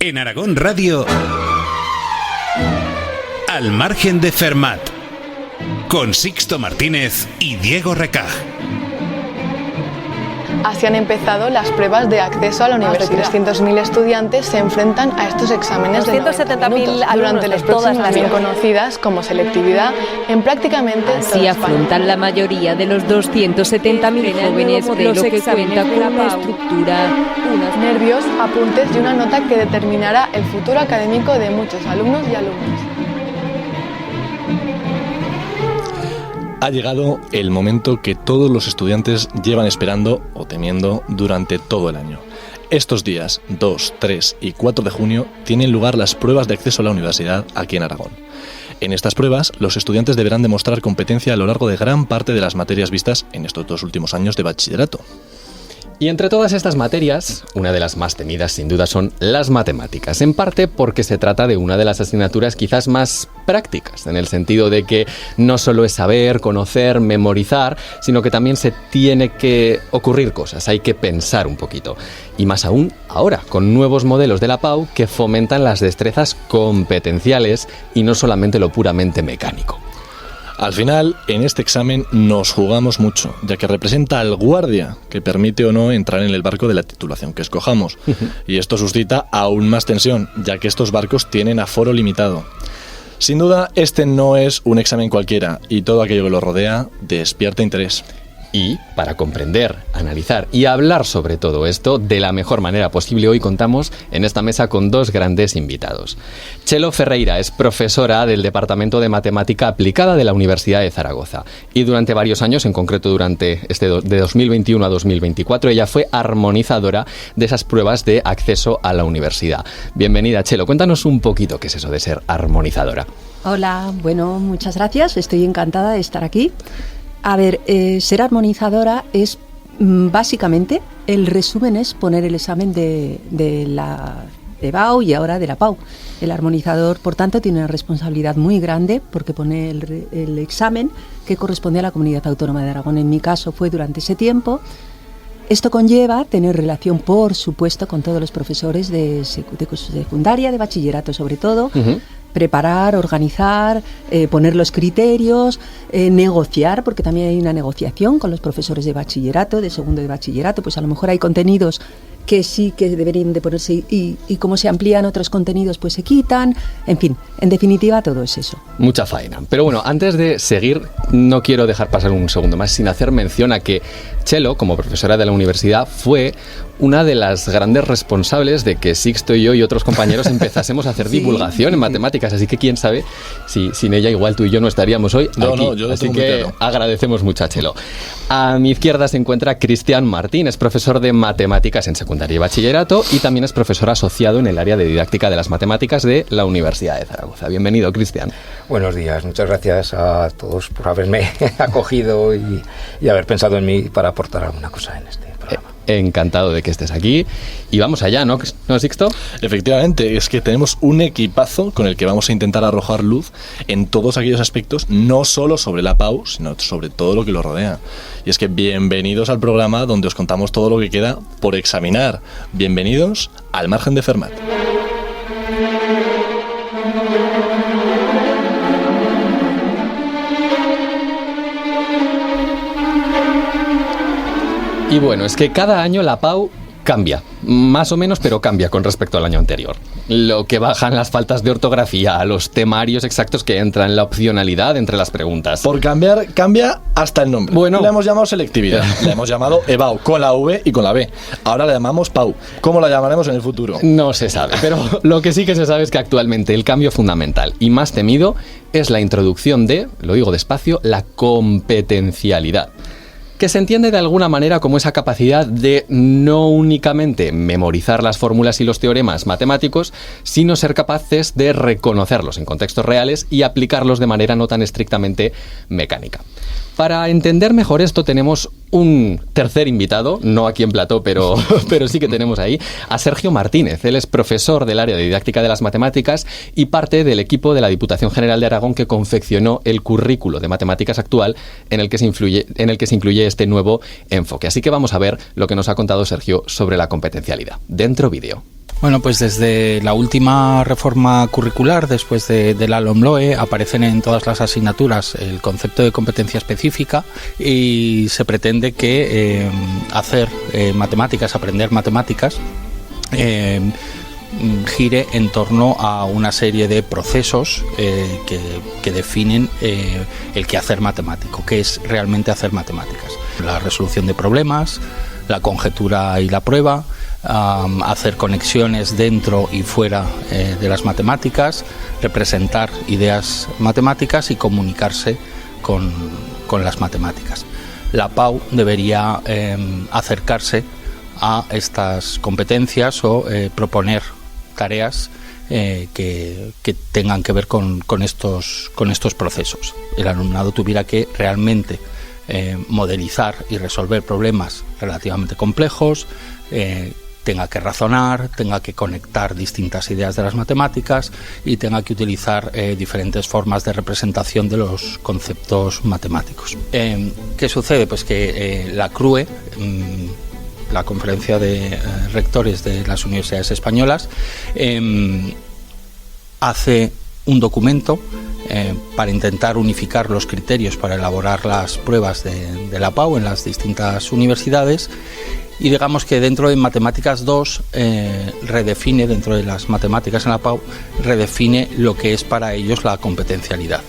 En Aragón Radio, Al margen de Fermat, con Sixto Martínez y Diego Recaj. Así han empezado las pruebas de acceso a la universidad. Más de 300.000 estudiantes se enfrentan a estos exámenes de 90 minutos durante las próximas bien conocidas como selectividad en prácticamente así afrontan la mayoría de los 270.000 jóvenes lo que cuenta con una estructura, unos nervios, apuntes y una nota que determinará el futuro académico de muchos alumnos y alumnas. Ha llegado el momento que todos los estudiantes llevan esperando o temiendo durante todo el año. Estos días 2, 3 y 4 de junio tienen lugar las pruebas de acceso a la universidad aquí en Aragón. En estas pruebas, los estudiantes deberán demostrar competencia a lo largo de gran parte de las materias vistas en estos 2 últimos años de bachillerato. Y entre todas estas materias, una de las más temidas sin duda son las matemáticas, en parte porque se trata de una de las asignaturas quizás más prácticas, en el sentido de que no solo es saber, conocer, memorizar, sino que también se tiene que ocurrir cosas, hay que pensar un poquito. Y más aún ahora, con nuevos modelos de la PAU que fomentan las destrezas competenciales y no solamente lo puramente mecánico. Al final, en este examen nos jugamos mucho, ya que representa al guardia que permite o no entrar en el barco de la titulación que escojamos. Y esto suscita aún más tensión, ya que estos barcos tienen aforo limitado. Sin duda, este no es un examen cualquiera, y todo aquello que lo rodea despierta interés. Y para comprender, analizar y hablar sobre todo esto de la mejor manera posible, hoy contamos en esta mesa con 2 grandes invitados. Chelo Ferreira es profesora del Departamento de Matemática Aplicada de la Universidad de Zaragoza y durante varios años, en concreto durante de 2021 a 2024, ella fue armonizadora de esas pruebas de acceso a la universidad. Bienvenida, Chelo. Cuéntanos un poquito qué es eso de ser armonizadora. Hola, bueno, muchas gracias. Estoy encantada de estar aquí. A ver, ser armonizadora es básicamente, el resumen es poner el examen de BAU y ahora de la PAU. El armonizador, por tanto, tiene una responsabilidad muy grande porque pone el examen que corresponde a la Comunidad Autónoma de Aragón. En mi caso fue durante ese tiempo. Esto conlleva tener relación, por supuesto, con todos los profesores de secundaria, de bachillerato sobre todo. Uh-huh. Preparar, organizar, poner los criterios, negociar, porque también hay una negociación con los profesores de bachillerato, de segundo de bachillerato, pues a lo mejor hay contenidos que sí que deberían de ponerse y como se amplían otros contenidos pues se quitan, en fin, en definitiva todo es eso. Mucha faena. Pero bueno, antes de seguir, no quiero dejar pasar un segundo más sin hacer mención a que Chelo, como profesora de la universidad, fue una de las grandes responsables de que Sixto y yo y otros compañeros empezásemos a hacer divulgación en matemáticas, así que quién sabe si sin ella igual tú y yo no estaríamos hoy aquí. Yo así que agradecemos mucho a Chelo. A mi izquierda se encuentra Cristian Martín, es profesor de matemáticas en secundaria y bachillerato y también es profesor asociado en el área de didáctica de las matemáticas de la Universidad de Zaragoza. Bienvenido, Cristian. Buenos días, muchas gracias a todos por haberme acogido y haber pensado en mí para aportar alguna cosa en este programa. Encantado de que estés aquí. Y vamos allá, ¿no, Sixto? Efectivamente, es que tenemos un equipazo con el que vamos a intentar arrojar luz en todos aquellos aspectos, no solo sobre la PAU, sino sobre todo lo que lo rodea. Y es que bienvenidos al programa donde os contamos todo lo que queda por examinar. Bienvenidos al margen de Fermat. Y bueno, es que cada año la PAU cambia, más o menos, pero cambia con respecto al año anterior. Lo que bajan las faltas de ortografía, los temarios exactos que entran, la opcionalidad entre las preguntas. Por cambiar, cambia hasta el nombre. Bueno, la hemos llamado selectividad, la hemos llamado EBAU, con la V y con la B. Ahora la llamamos PAU. ¿Cómo la llamaremos en el futuro? No se sabe, pero lo que sí que se sabe es que actualmente el cambio fundamental y más temido es la introducción de, lo digo despacio, la competencialidad, que se entiende de alguna manera como esa capacidad de no únicamente memorizar las fórmulas y los teoremas matemáticos, sino ser capaces de reconocerlos en contextos reales y aplicarlos de manera no tan estrictamente mecánica. Para entender mejor esto tenemos un tercer invitado, no aquí en plató, pero sí que tenemos ahí, a Sergio Martínez. Él es profesor del área de didáctica de las matemáticas y parte del equipo de la Diputación General de Aragón que confeccionó el currículo de matemáticas actual en el que se incluye este nuevo enfoque. Así que vamos a ver lo que nos ha contado Sergio sobre la competencialidad. Dentro vídeo. Bueno, pues desde la última reforma curricular, después de la LOMLOE, aparecen en todas las asignaturas el concepto de competencia específica y se pretende que hacer matemáticas, aprender matemáticas, gire en torno a una serie de procesos que definen el quehacer matemático, qué es realmente hacer matemáticas. La resolución de problemas, la conjetura y la prueba, hacer conexiones dentro y fuera de las matemáticas, representar ideas matemáticas y comunicarse con las matemáticas. La PAU debería acercarse a estas competencias o proponer tareas que tengan que ver con estos procesos. El alumnado tuviera que realmente modelizar y resolver problemas relativamente complejos, tenga que razonar, tenga que conectar distintas ideas de las matemáticas y tenga que utilizar diferentes formas de representación de los conceptos matemáticos. ¿Qué sucede? Pues que la CRUE, la Conferencia de Rectores de las Universidades Españolas, hace un documento para intentar unificar los criterios para elaborar las pruebas de la PAU en las distintas universidades, y digamos que dentro de Matemáticas 2 redefine, dentro de las matemáticas en la PAU, redefine lo que es para ellos la competencialidad.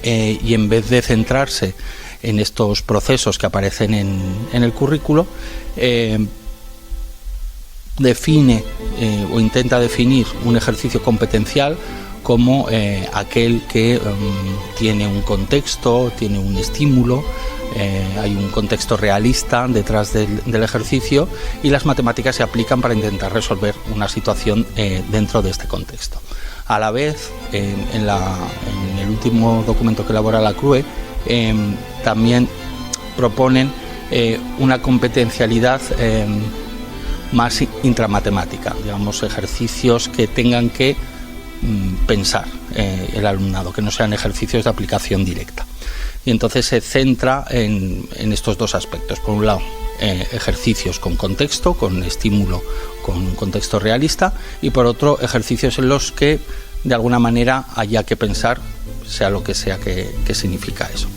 Y en vez de centrarse en estos procesos que aparecen en el currículo, define o intenta definir un ejercicio competencial como aquel que tiene un contexto, tiene un estímulo, hay un contexto realista detrás del ejercicio, y las matemáticas se aplican para intentar resolver una situación dentro de este contexto. A la vez, en el último documento que elabora la CRUE, también proponen una competencialidad más intramatemática, digamos, ejercicios que tengan que pensar el alumnado, que no sean ejercicios de aplicación directa. Y entonces se centra en estos dos aspectos. Por un lado, ejercicios con contexto, con estímulo, con un contexto realista, y por otro, ejercicios en los que de alguna manera haya que pensar, sea lo que sea que significa eso.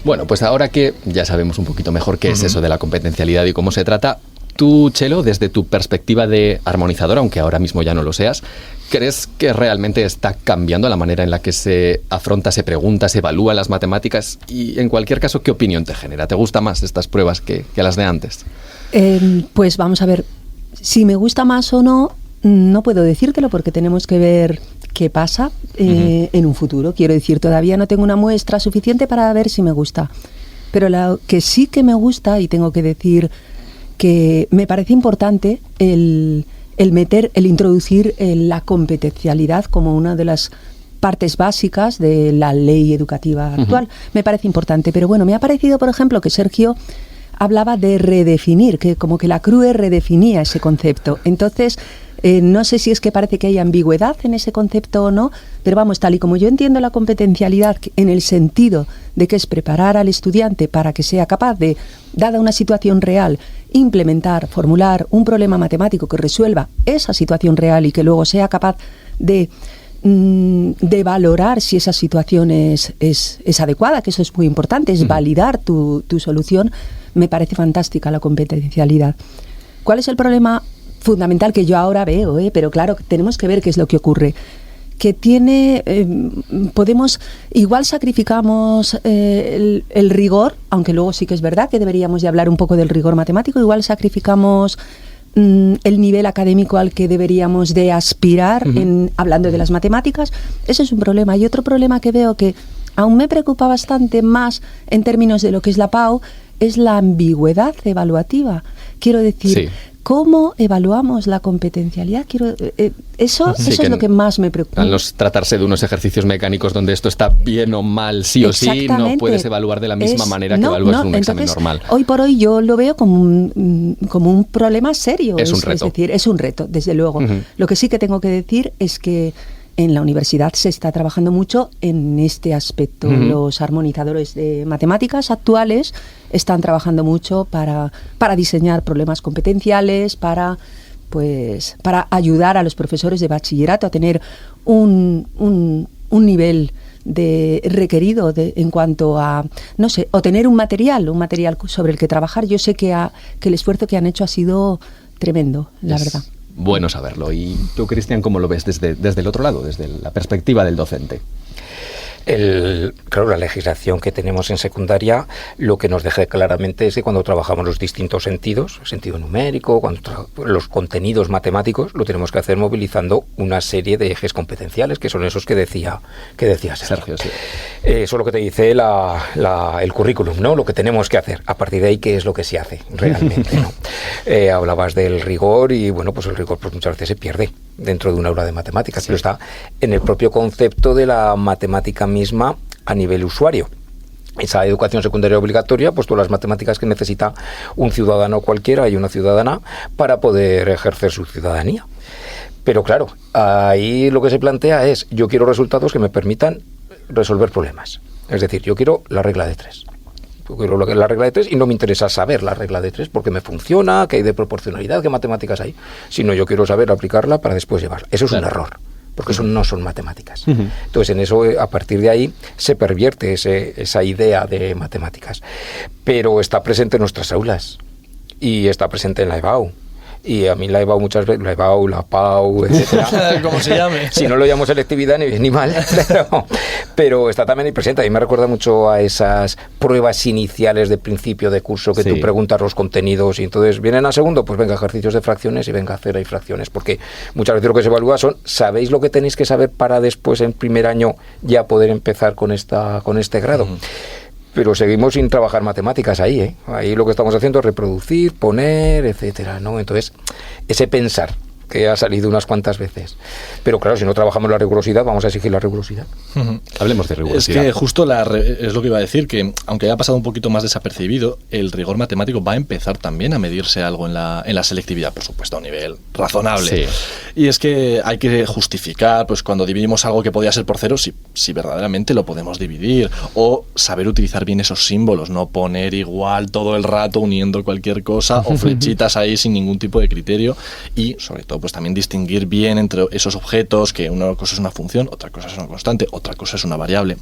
Bueno, pues ahora que ya sabemos un poquito mejor qué es eso de la competencialidad y cómo se trata, tú, Chelo, desde tu perspectiva de armonizador, aunque ahora mismo ya no lo seas, ¿crees que realmente está cambiando la manera en la que se afronta, se pregunta, se evalúa las matemáticas? Y en cualquier caso, ¿qué opinión te genera? ¿Te gustan más estas pruebas que las de antes? Pues vamos a ver, si me gusta más o no, no puedo decírtelo porque tenemos que ver qué pasa en un futuro. Quiero decir, todavía no tengo una muestra suficiente para ver si me gusta. Pero lo que sí que me gusta, y tengo que decir que me parece importante el introducir la competencialidad como una de las partes básicas de la ley educativa actual. Me parece importante, pero bueno, me ha parecido, por ejemplo, que Sergio hablaba de redefinir, que como que la CRUE redefinía ese concepto. Entonces, no sé si es que parece que hay ambigüedad en ese concepto o no, pero vamos, tal y como yo entiendo la competencialidad en el sentido de que es preparar al estudiante para que sea capaz de, dada una situación real, implementar, formular un problema matemático que resuelva esa situación real y que luego sea capaz de valorar si esa situación es adecuada, que eso es muy importante, es validar tu solución. Me parece fantástica la competencialidad. ¿Cuál es el problema fundamental que yo ahora veo? Pero claro, tenemos que ver qué es lo que ocurre. Que tiene, igual sacrificamos el rigor, aunque luego sí que es verdad que deberíamos de hablar un poco del rigor matemático, igual sacrificamos el nivel académico al que deberíamos de aspirar hablando de las matemáticas. Ese es un problema. Y otro problema que veo que aún me preocupa bastante más en términos de lo que es la PAU es la ambigüedad evaluativa. Quiero decir, ¿cómo evaluamos la competencialidad? Eso es lo que más me preocupa. Al no tratarse de unos ejercicios mecánicos donde esto está bien o mal, sí o sí, no puedes evaluar de la misma manera que evalúas un examen normal. Hoy por hoy yo lo veo como un problema serio. Es un reto. Es decir, es un reto, desde luego. Lo que sí que tengo que decir es que en la universidad se está trabajando mucho en este aspecto. Los armonizadores de matemáticas actuales están trabajando mucho para diseñar problemas competenciales, para ayudar a los profesores de bachillerato a tener un nivel requerido en cuanto a, no sé, o tener un material sobre el que trabajar. Yo sé que el esfuerzo que han hecho ha sido tremendo, la verdad. Bueno saberlo. ¿Y tú, Cristian, cómo lo ves desde el otro lado, desde la perspectiva del docente? Claro, la legislación que tenemos en secundaria lo que nos deja claramente es que cuando trabajamos los distintos sentidos, el sentido numérico, los contenidos matemáticos, lo tenemos que hacer movilizando una serie de ejes competenciales, que son esos que decía Sergio. Sí. Eso es lo que te dice el currículum, ¿no? Lo que tenemos que hacer. A partir de ahí, ¿qué es lo que se hace realmente, ¿no? Hablabas del rigor y, bueno, pues el rigor pues muchas veces se pierde dentro de una aula de matemáticas, pero está en el propio concepto de la matemática misma a nivel usuario. Esa educación secundaria obligatoria, pues todas las matemáticas que necesita un ciudadano cualquiera y una ciudadana para poder ejercer su ciudadanía. Pero claro, ahí lo que se plantea es, yo quiero resultados que me permitan resolver problemas. Es decir, yo quiero la regla de 3. Yo quiero la regla de 3 y no me interesa saber la regla de 3 porque me funciona, qué hay de proporcionalidad, qué matemáticas hay, sino yo quiero saber aplicarla para después llevarla. Eso es un error, porque eso no son matemáticas. Entonces, en eso, a partir de ahí, se pervierte esa idea de matemáticas. Pero está presente en nuestras aulas y está presente en la EBAU. Y a mí la EBAU muchas veces, la EBAU, la PAU, etcétera. Como se llame. Si no lo llamo selectividad, ni bien ni mal. Pero está también ahí presente. A mí me recuerda mucho a esas pruebas iniciales de principio de curso que tú preguntas los contenidos y entonces vienen a segundo, pues venga, ejercicios de fracciones y venga a hacer ahí fracciones. Porque muchas veces lo que se evalúa son, ¿sabéis lo que tenéis que saber para después en primer año ya poder empezar con este grado? Pero seguimos sin trabajar matemáticas ahí, ¿eh? Ahí lo que estamos haciendo es reproducir, poner, etcétera, ¿no? Entonces, ese pensar que ha salido unas cuantas veces. Pero claro, si no trabajamos la rigurosidad, vamos a exigir la rigurosidad. Hablemos de rigurosidad. Es que justo es lo que iba a decir, que aunque haya pasado un poquito más desapercibido, el rigor matemático va a empezar también a medirse algo en la selectividad, por supuesto, a un nivel razonable. Sí. Y es que hay que justificar, pues cuando dividimos algo que podía ser por cero, si verdaderamente lo podemos dividir, o saber utilizar bien esos símbolos, no poner igual todo el rato uniendo cualquier cosa, o flechitas ahí sin ningún tipo de criterio, y sobre todo pues también distinguir bien entre esos objetos, que una cosa es una función, otra cosa es una constante, otra cosa es una variable.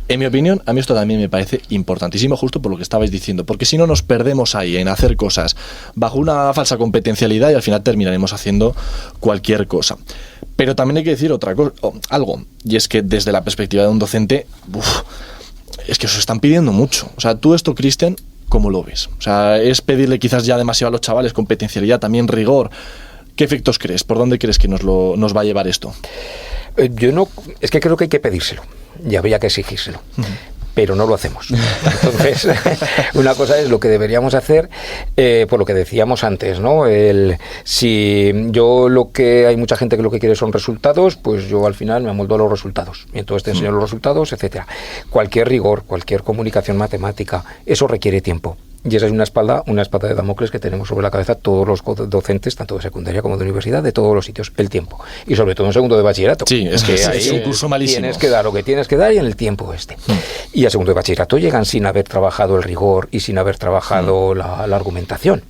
En mi opinión, a mí esto también me parece importantísimo, justo por lo que estabais diciendo, porque si no nos perdemos ahí en hacer cosas bajo una falsa competencialidad y al final terminaremos haciendo cualquier cosa. Pero también hay que decir algo, y es que desde la perspectiva de un docente, es que os están pidiendo mucho. O sea, tú esto, Cristian, ¿cómo lo ves? O sea, es pedirle quizás ya demasiado a los chavales competencialidad, también rigor. ¿Qué efectos crees? ¿Por dónde crees que nos va a llevar esto? Es que creo que hay que pedírselo y habría que exigírselo. Pero no lo hacemos. Entonces, una cosa es lo que deberíamos hacer, por lo que decíamos antes, ¿no? Si yo hay mucha gente que lo que quiere son resultados, pues yo al final me amoldo a los resultados. Y entonces te enseño los resultados, etcétera. Cualquier rigor, cualquier comunicación matemática, eso requiere tiempo. Y esa es una espada de Damocles que tenemos sobre la cabeza todos los docentes, tanto de secundaria como de universidad, de todos los sitios, el tiempo. Y sobre todo en segundo de bachillerato. Sí, es que ahí es un curso malísimo. Tienes que dar lo que tienes que dar y en el tiempo Y a segundo de bachillerato llegan sin haber trabajado el rigor y sin haber trabajado la argumentación.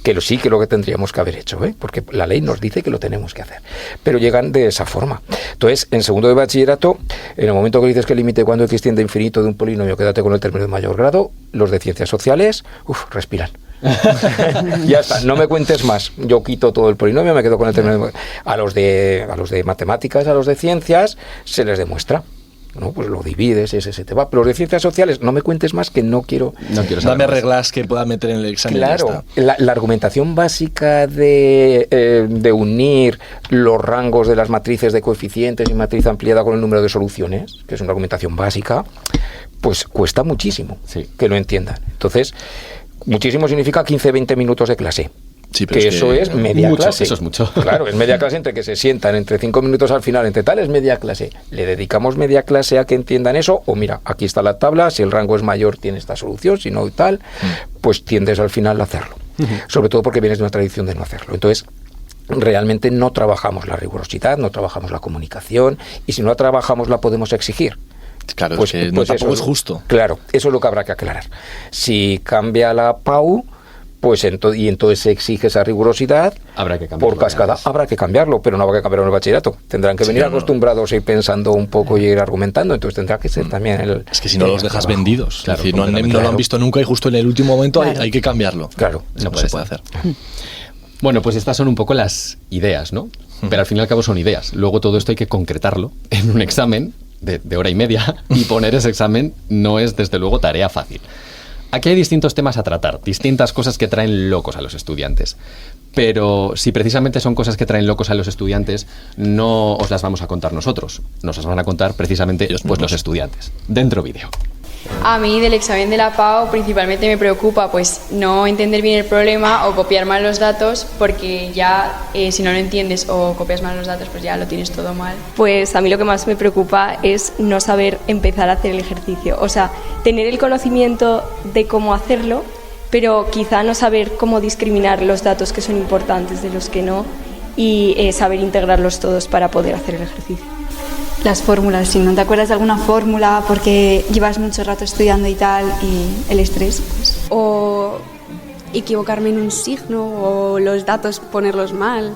Que sí que lo que tendríamos que haber hecho, porque la ley nos dice que lo tenemos que hacer, pero llegan de esa forma. Entonces, en segundo de bachillerato, en el momento que dices que el límite cuando x tiende a infinito de un polinomio, quédate con el término de mayor grado, los de ciencias sociales, respiran. Ya está, no me cuentes más, yo quito todo el polinomio, me quedo con el término a los de matemáticas, a los de ciencias, se les demuestra. No, pues lo divides, ese se te va. Pero los de ciencias sociales, no me cuentes más que no quiero saber. Dame reglas que pueda meter en el examen. Claro, la argumentación básica de unir los rangos de las matrices de coeficientes y matriz ampliada con el número de soluciones, que es una argumentación básica, pues cuesta muchísimo que lo entiendan. Entonces, muchísimo significa 15-20 minutos de clase. Sí, que eso es media clase. Eso es mucho. Claro, es media clase entre que se sientan, entre 5 minutos al final, entre tal es media clase. ¿Le dedicamos media clase a que entiendan eso? O mira, aquí está la tabla, si el rango es mayor tiene esta solución, si no tal, pues tiendes al final a hacerlo. Sobre todo porque vienes de una tradición de no hacerlo. Entonces, realmente no trabajamos la rigurosidad, no trabajamos la comunicación, y si no la trabajamos la podemos exigir. Claro, pues, es que no, tampoco es justo. Claro, eso es lo que habrá que aclarar. Si cambia la PAU, pues entonces se exige esa rigurosidad, habrá que cambiarlo, por cascada, habrá que cambiarlo, pero no habrá que cambiarlo en el bachillerato. Tendrán que venir acostumbrados a ir pensando un poco y ir argumentando, entonces tendrá que ser también el... Es que si no los dejas vendidos, claro, es decir, no lo han visto nunca y justo en el último momento hay que cambiarlo. Claro, no se puede hacer. Bueno, pues estas son un poco las ideas, ¿no? Pero al fin y al cabo son ideas. Luego todo esto hay que concretarlo en un examen de hora y media, y poner ese examen no es, desde luego, tarea fácil. Aquí hay distintos temas a tratar, distintas cosas que traen locos a los estudiantes. Pero si precisamente son cosas que traen locos a los estudiantes, no os las vamos a contar nosotros. Nos las van a contar precisamente pues, los estudiantes. Dentro vídeo. A mí del examen de la PAU principalmente me preocupa pues no entender bien el problema o copiar mal los datos, porque ya si no lo entiendes o copias mal los datos pues ya lo tienes todo mal. Pues a mí lo que más me preocupa es no saber empezar a hacer el ejercicio, o sea, tener el conocimiento de cómo hacerlo, pero quizá no saber cómo discriminar los datos que son importantes de los que no, y saber integrarlos todos para poder hacer el ejercicio. Las fórmulas, si no te acuerdas de alguna fórmula porque llevas mucho rato estudiando y tal, y el estrés. Pues. O equivocarme en un signo o los datos ponerlos mal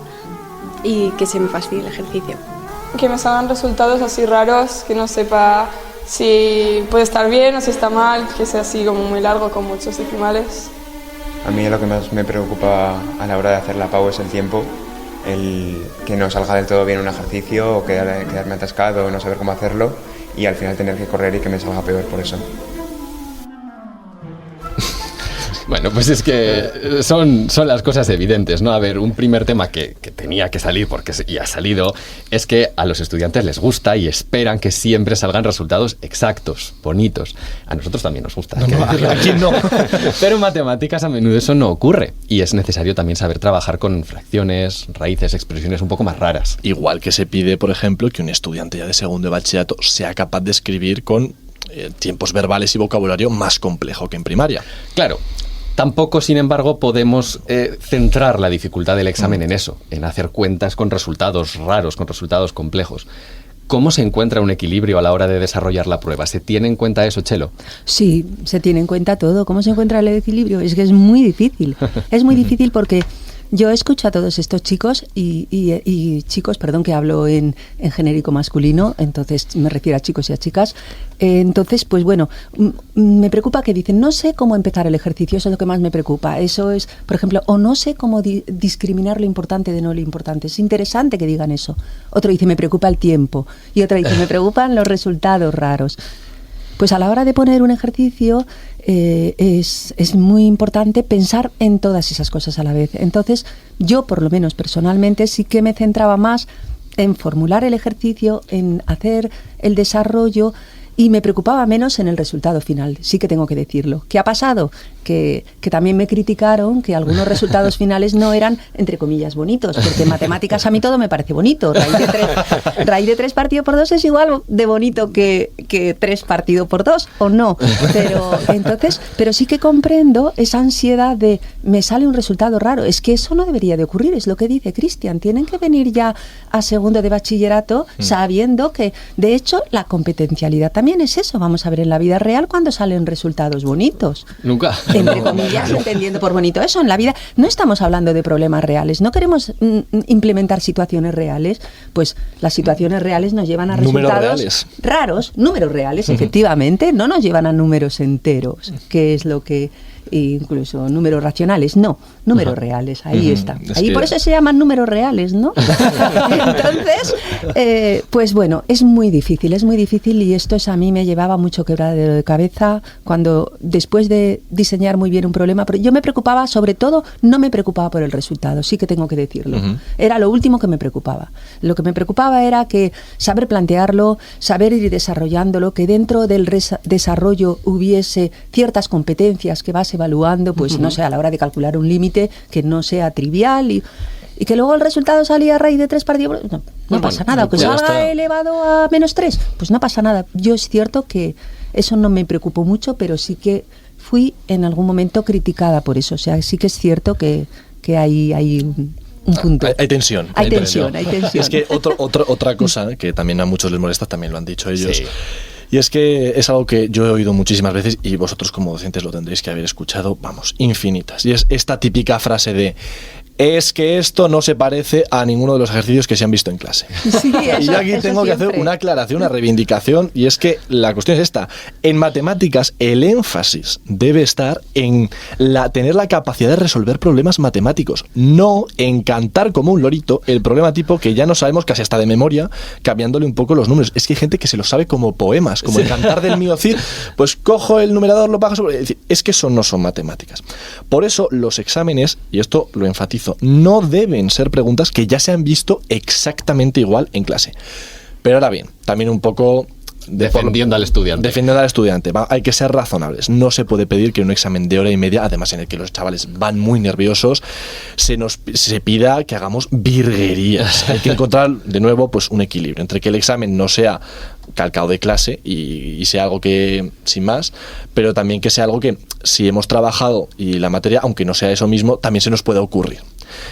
y que se me fastidie el ejercicio. Que me salgan resultados así raros, que no sepa si puede estar bien o si está mal, que sea así como muy largo con muchos decimales. A mí lo que más me preocupa a la hora de hacer la PAU es el tiempo. El que no salga del todo bien un ejercicio o quedarme atascado o no saber cómo hacerlo y al final tener que correr y que me salga peor por eso. Bueno, pues es que son las cosas evidentes, ¿no? A ver, un primer tema que tenía que salir, porque ya ha salido, es que a los estudiantes les gusta y esperan que siempre salgan resultados exactos, bonitos. A nosotros también nos gusta. Aquí no. Pero en matemáticas a menudo eso no ocurre y es necesario también saber trabajar con fracciones, raíces, expresiones un poco más raras. Igual que se pide, por ejemplo, que un estudiante ya de segundo de bachillerato sea capaz de escribir con tiempos verbales y vocabulario más complejo que en primaria. Claro. Tampoco, sin embargo, podemos centrar la dificultad del examen en eso, en hacer cuentas con resultados raros, con resultados complejos. ¿Cómo se encuentra un equilibrio a la hora de desarrollar la prueba? ¿Se tiene en cuenta eso, Chelo? Sí, se tiene en cuenta todo. ¿Cómo se encuentra el equilibrio? Es que es muy difícil. Es muy difícil porque yo escucho a todos estos chicos y chicos, perdón, que hablo en genérico masculino, entonces me refiero a chicos y a chicas. Entonces, pues bueno, me preocupa que dicen, no sé cómo empezar el ejercicio, eso es lo que más me preocupa. Eso es, por ejemplo, o no sé cómo discriminar lo importante de no lo importante. Es interesante que digan eso. Otro dice, me preocupa el tiempo. Y otra dice, me preocupan los resultados raros. Pues a la hora de poner un ejercicio es muy importante pensar en todas esas cosas a la vez. Entonces, yo por lo menos personalmente sí que me centraba más en formular el ejercicio, en hacer el desarrollo y me preocupaba menos en el resultado final, sí que tengo que decirlo. ¿Qué ha pasado? Que también me criticaron que algunos resultados finales no eran, entre comillas, bonitos, porque en matemáticas a mí todo me parece bonito. Raíz de 3 partido por 2 es igual de bonito que 3 partido por 2, ¿o no? Pero sí que comprendo esa ansiedad de me sale un resultado raro. Es que eso no debería de ocurrir, es lo que dice Cristian. Tienen que venir ya a segundo de bachillerato sabiendo que, de hecho, la competencialidad también es eso. Vamos a ver en la vida real cuando salen resultados bonitos. Nunca. Entre comillas, entendiendo por bonito eso. En la vida no estamos hablando de problemas reales. No queremos implementar situaciones reales. Pues las situaciones reales nos llevan a resultados raros. Números reales, efectivamente. No nos llevan a números enteros, que es lo que... incluso números racionales, no, números reales, ahí está. Ahí por eso se llaman números reales, ¿no? Entonces, pues bueno, es muy difícil y esto a mí me llevaba mucho quebradero de cabeza cuando después de diseñar muy bien un problema, pero yo me preocupaba, sobre todo, no me preocupaba por el resultado, sí que tengo que decirlo. Era lo último que me preocupaba. Lo que me preocupaba era que saber plantearlo, saber ir desarrollándolo, que dentro del desarrollo hubiese ciertas competencias que vas evaluando, pues no sé, a la hora de calcular un límite que no sea trivial y que luego el resultado salía a raíz de 3 partidos, no pasa nada, que salga elevado a -3, pues no pasa nada. Yo es cierto que eso no me preocupó mucho, pero sí que fui en algún momento criticada por eso, o sea, sí que es cierto que hay un punto. Hay tensión. Hay tensión. Es que otra cosa que también a muchos les molesta, también lo han dicho ellos, y es que es algo que yo he oído muchísimas veces y vosotros como docentes lo tendréis que haber escuchado, vamos, infinitas. Y es esta típica frase de: es que esto no se parece a ninguno de los ejercicios que se han visto en clase. Sí, y yo aquí tengo que hacer una aclaración, una reivindicación, y es que la cuestión es esta: en matemáticas el énfasis debe estar en tener la capacidad de resolver problemas matemáticos, no en cantar como un lorito el problema tipo que ya no sabemos casi hasta de memoria, cambiándole un poco los números. Es que hay gente que se lo sabe como poemas, como el cantar del mío Cid, pues cojo el numerador, lo pago sobre... Es que eso no son matemáticas. Por eso los exámenes, y esto lo enfatizo, no deben ser preguntas que ya se han visto exactamente igual en clase. Pero ahora bien, también un poco... Defendiendo al estudiante. Hay que ser razonables. No se puede pedir que en un examen de hora y media, además en el que los chavales van muy nerviosos, se pida que hagamos virguerías. Hay que encontrar, de nuevo, pues un equilibrio entre que el examen no sea calcado de clase y sea algo que, sin más, pero también que sea algo que, si hemos trabajado y la materia, aunque no sea eso mismo, también se nos pueda ocurrir.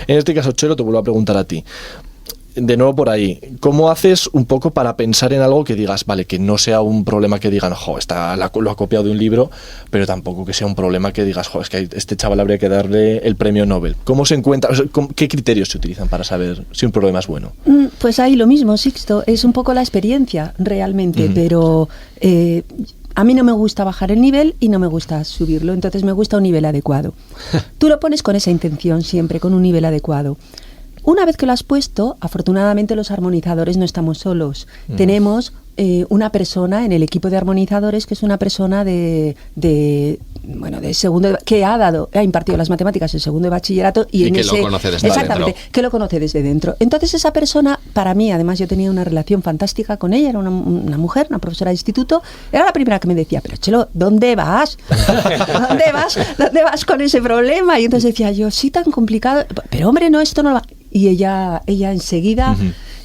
En este caso, Chelo, te vuelvo a preguntar a ti. De nuevo por ahí, ¿cómo haces un poco para pensar en algo que digas, vale, que no sea un problema que digan, lo ha copiado de un libro, pero tampoco que sea un problema que digas, es que a este chaval habría que darle el premio Nobel? ¿Cómo se encuentra? ¿Qué criterios se utilizan para saber si un problema es bueno? Pues ahí lo mismo, Sixto, es un poco la experiencia realmente, pero... a mí no me gusta bajar el nivel y no me gusta subirlo, entonces me gusta un nivel adecuado. Tú lo pones con esa intención siempre, con un nivel adecuado. Una vez que lo has puesto, afortunadamente los armonizadores no estamos solos. Tenemos una persona en el equipo de armonizadores que es una persona de segundo, que ha impartido las matemáticas en segundo de bachillerato y en lo conoce desde exactamente, dentro. Que lo conoce desde dentro. Entonces esa persona, para mí, además yo tenía una relación fantástica con ella, era una mujer, una profesora de instituto, era la primera que me decía, pero Chelo, ¿dónde vas? ¿Dónde vas con ese problema? Y entonces decía yo, sí, tan complicado, pero hombre, no, esto no lo va. Y ella enseguida...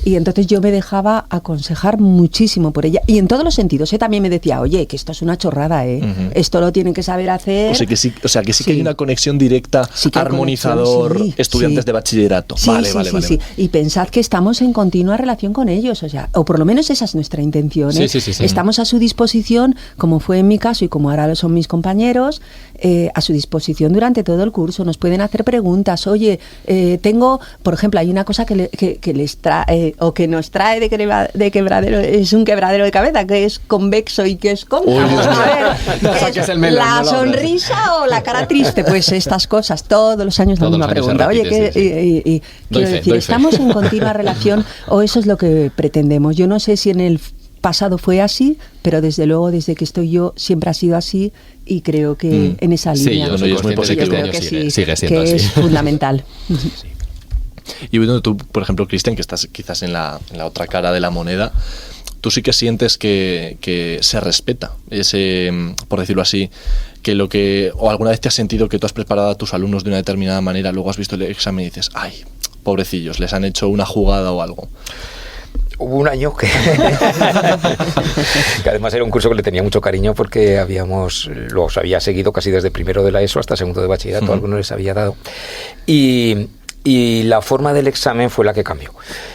Y entonces yo me dejaba aconsejar muchísimo por ella. Y en todos los sentidos. También me decía, oye, que esto es una chorrada, esto lo tienen que saber hacer. O sea que sí que hay una conexión directa, armonizador, estudiantes de bachillerato. Vale. Y pensad que estamos en continua relación con ellos, o por lo menos esa es nuestra intención. Estamos a su disposición, como fue en mi caso y como ahora lo son mis compañeros, a su disposición durante todo el curso. Nos pueden hacer preguntas. Oye, tengo, por ejemplo, hay una cosa que les trae... o que nos trae de quebradero, es un quebradero de cabeza, que es convexo y que es cóncavo. ¿La sonrisa o la cara triste? Pues estas cosas, todos los años la misma pregunta. Oye, quiero decir, ¿estamos en continua relación o eso es lo que pretendemos? Yo no sé si en el pasado fue así, pero desde luego, desde que estoy yo, siempre ha sido así y creo que en esa línea. Sí, yo soy muy positivo. Sigue siendo así. Es fundamental. Y bueno, tú, por ejemplo, Cristian, que estás quizás en la otra cara de la moneda, tú sí que sientes que se respeta ese, por decirlo así, o alguna vez te has sentido que tú has preparado a tus alumnos de una determinada manera, luego has visto el examen y dices, ay, pobrecillos, les han hecho una jugada o algo. Hubo un año que además era un curso que le tenía mucho cariño porque los había seguido casi desde primero de la ESO hasta segundo de bachillerato, algunos les había dado. Y la forma del examen fue la que cambió.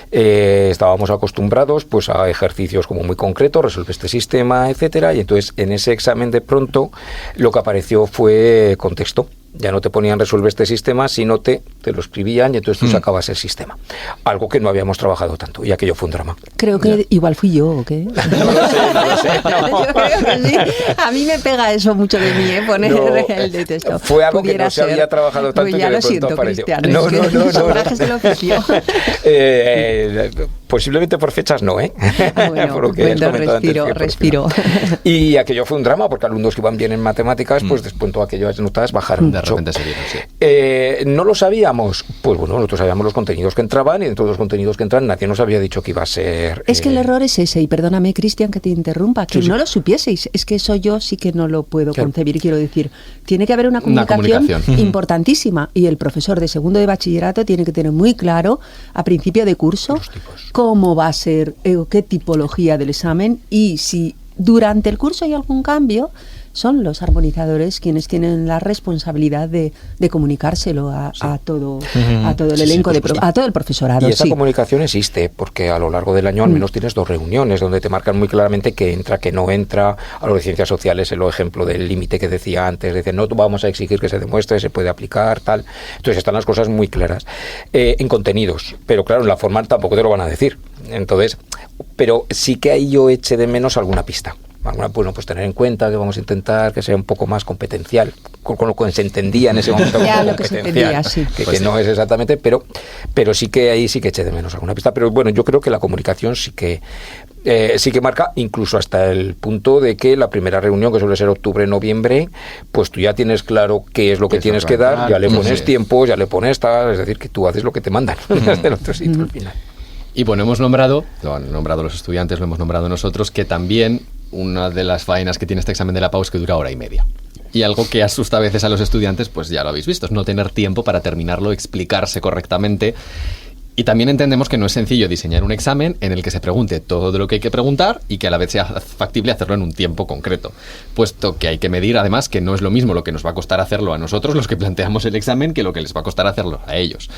Estábamos acostumbrados pues a ejercicios como muy concretos, resuelve este sistema, etcétera, y entonces en ese examen de pronto lo que apareció fue contexto. Ya no te ponían resuelve este sistema, sino te lo escribían y entonces tú sacabas el sistema. Algo que no habíamos trabajado tanto, y aquello fue un drama. Creo que igual fui yo, ¿o qué? No lo sé. Yo creo que sí. A mí me pega eso mucho de mí, poner el de texto. Fue algo que no se había trabajado tanto y que de pronto apareció. No. Del oficio. Posiblemente por fechas no, Bueno, respiro. Y aquello fue un drama, porque alumnos que iban bien en matemáticas, pues después todas aquellas notas bajaron mucho. repente se vieron, ¿No lo sabíamos? Pues bueno, nosotros sabíamos los contenidos que entraban y dentro de los contenidos que entran nadie nos había dicho que iba a ser... Es que el error es ese, y perdóname, Cristian, que te interrumpa, que no lo supieseis. Es que eso yo sí que no lo puedo concebir, quiero decir. Tiene que haber una comunicación importantísima, y el profesor de segundo de bachillerato tiene que tener muy claro a principio de curso cómo va a ser, qué tipología del examen, y si durante el curso hay algún cambio, son los armonizadores quienes tienen la responsabilidad de comunicárselo a todo el elenco, a todo el profesorado. Y esa comunicación existe, porque a lo largo del año al menos tienes 2 reuniones donde te marcan muy claramente qué entra, qué no entra. A lo de ciencias sociales, el ejemplo del límite que decía antes, de decir, no vamos a exigir que se demuestre, se puede aplicar, tal. Entonces están las cosas muy claras. En contenidos, pero claro, en la forma tampoco te lo van a decir. Entonces, pero sí que ahí yo eché de menos alguna pista. Bueno, pues tener en cuenta que vamos a intentar que sea un poco más competencial, con lo que se entendía en ese momento como competencial, que no es exactamente, pero sí que ahí sí que eché de menos alguna pista. Pero bueno, yo creo que la comunicación sí que marca, incluso hasta el punto de que la primera reunión, que suele ser octubre-noviembre, pues tú ya tienes claro qué es lo que tienes que dar, ya le pones tiempo, ya le pones tal, es decir, que tú haces lo que te mandan desde el otro sitio al final. Y bueno, lo han nombrado los estudiantes, lo hemos nombrado nosotros, que también una de las faenas que tiene este examen de la PAU es que dura 1:30. Y algo que asusta a veces a los estudiantes, pues ya lo habéis visto, es no tener tiempo para terminarlo, explicarse correctamente. Y también entendemos que no es sencillo diseñar un examen en el que se pregunte todo de lo que hay que preguntar y que a la vez sea factible hacerlo en un tiempo concreto, puesto que hay que medir además que no es lo mismo lo que nos va a costar hacerlo a nosotros, los que planteamos el examen, que lo que les va a costar hacerlo a ellos.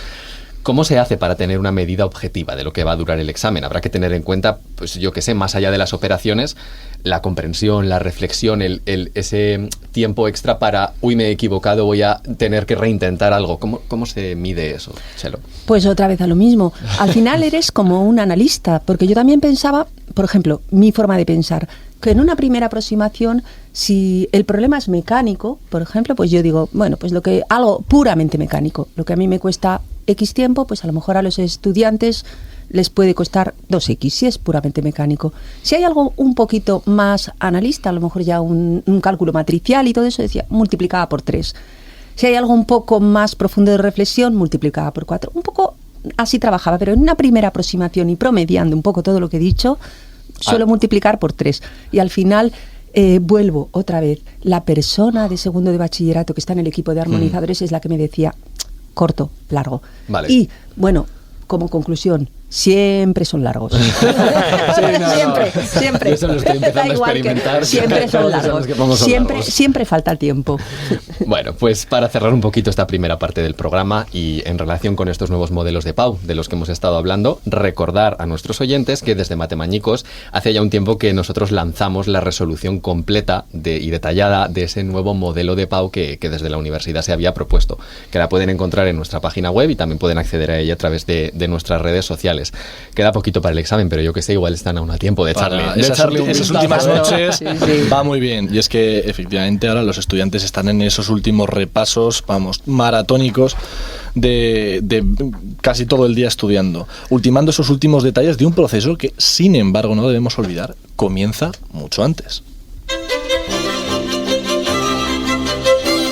¿Cómo se hace para tener una medida objetiva de lo que va a durar el examen? Habrá que tener en cuenta, pues yo qué sé, más allá de las operaciones, la comprensión, la reflexión, ese tiempo extra para, me he equivocado, voy a tener que reintentar algo. ¿Cómo se mide eso, Chelo? Pues otra vez a lo mismo. Al final eres como un analista, porque yo también pensaba, por ejemplo, mi forma de pensar, que en una primera aproximación, si el problema es mecánico, por ejemplo, pues yo digo, bueno, pues algo puramente mecánico, lo que a mí me cuesta X tiempo, pues a lo mejor a los estudiantes les puede costar 2X, si es puramente mecánico. Si hay algo un poquito más analista, a lo mejor ya un cálculo matricial y todo eso, decía, multiplicaba por 3. Si hay algo un poco más profundo de reflexión, multiplicaba por 4. Un poco así trabajaba, pero en una primera aproximación y promediando un poco todo lo que he dicho, suelo multiplicar por 3. Y al final vuelvo otra vez. La persona de segundo de bachillerato que está en el equipo de armonizadores es la que me decía, corto, largo. Vale. Y, bueno, como conclusión, siempre son largos. Siempre. Yo solo estoy empezando a experimentar. Siempre son largos. Siempre falta tiempo. Bueno, pues para cerrar un poquito esta primera parte del programa y en relación con estos nuevos modelos de PAU de los que hemos estado hablando, recordar a nuestros oyentes que desde Matemañicos hace ya un tiempo que nosotros lanzamos la resolución completa y detallada de ese nuevo modelo de PAU que desde la universidad se había propuesto, que la pueden encontrar en nuestra página web y también pueden acceder a ella a través de nuestras redes sociales. Queda poquito para el examen, pero yo que sé, igual están aún a tiempo de echarle esas últimas noches. Va muy bien. Y es que efectivamente ahora los estudiantes están en esos últimos repasos, maratónicos de casi todo el día estudiando, ultimando esos últimos detalles de un proceso que, sin embargo, no debemos olvidar, comienza mucho antes.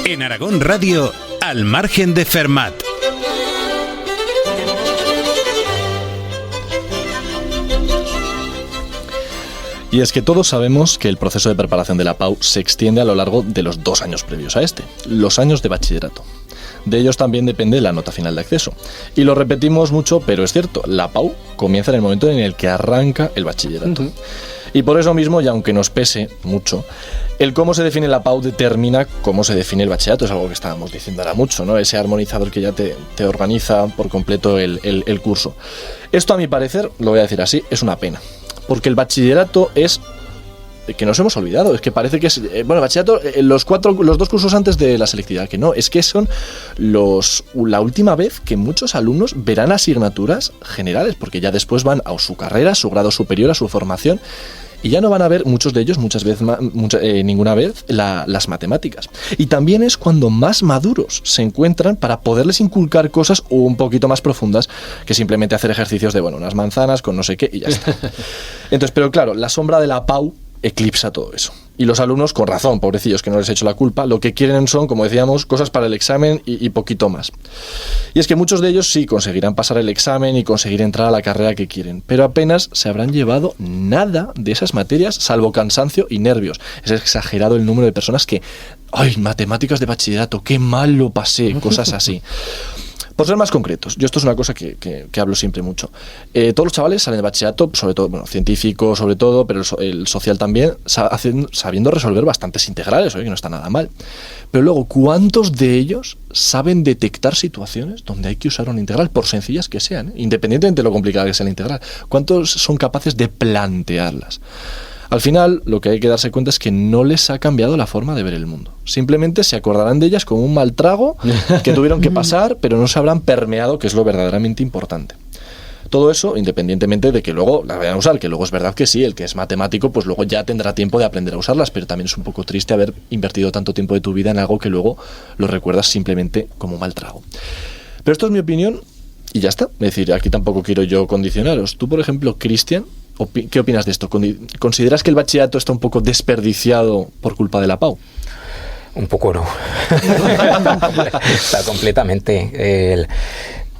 En Aragón Radio, Al Margen de Fermat. Y es que todos sabemos que el proceso de preparación de la PAU se extiende a lo largo de los 2 años previos a los años de bachillerato. De ellos también depende la nota final de acceso. Y lo repetimos mucho, pero es cierto, la PAU comienza en el momento en el que arranca el bachillerato. Uh-huh. Y por eso mismo, y aunque nos pese mucho, el cómo se define la PAU determina cómo se define el bachillerato. Es algo que estábamos diciendo ahora mucho, ¿no? Ese armonizador que ya te organiza por completo el curso. Esto, a mi parecer, lo voy a decir así, es una pena. Porque el bachillerato es que nos hemos olvidado, es que parece que es el bachillerato, los 2 cursos antes de la selectividad, que no, es que son la última vez que muchos alumnos verán asignaturas generales, porque ya después van a su carrera, a su grado superior, a su formación, y ya no van a ver muchos de ellos ninguna vez las matemáticas. Y también es cuando más maduros se encuentran para poderles inculcar cosas un poquito más profundas que simplemente hacer ejercicios de, unas manzanas con no sé qué y ya está. Entonces, pero claro, la sombra de la PAU eclipsa todo eso. Y los alumnos, con razón, pobrecillos, que no les he hecho la culpa, lo que quieren son, como decíamos, cosas para el examen y poquito más. Y es que muchos de ellos sí conseguirán pasar el examen y conseguir entrar a la carrera que quieren, pero apenas se habrán llevado nada de esas materias, salvo cansancio y nervios. Es exagerado el número de personas que, matemáticas de bachillerato, qué mal lo pasé, cosas así. Por ser más concretos, yo esto es una cosa que hablo siempre mucho. Todos los chavales salen de bachillerato, sobre todo, bueno, científico sobre todo, pero el social también, sabiendo resolver bastantes integrales, que no está nada mal. Pero luego, ¿cuántos de ellos saben detectar situaciones donde hay que usar una integral, por sencillas que sean, independientemente de lo complicada que sea la integral? ¿Cuántos son capaces de plantearlas? Al final, lo que hay que darse cuenta es que no les ha cambiado la forma de ver el mundo. Simplemente se acordarán de ellas como un mal trago que tuvieron que pasar, pero no se habrán permeado, que es lo verdaderamente importante. Todo eso, independientemente de que luego la vayan a usar, que luego es verdad que sí, el que es matemático, pues luego ya tendrá tiempo de aprender a usarlas, pero también es un poco triste haber invertido tanto tiempo de tu vida en algo que luego lo recuerdas simplemente como un mal trago. Pero esto es mi opinión y ya está. Es decir, aquí tampoco quiero yo condicionaros. Tú, por ejemplo, Cristian, ¿qué opinas de esto? ¿Consideras que el bachillerato está un poco desperdiciado por culpa de la PAU? Un poco no. Está completamente.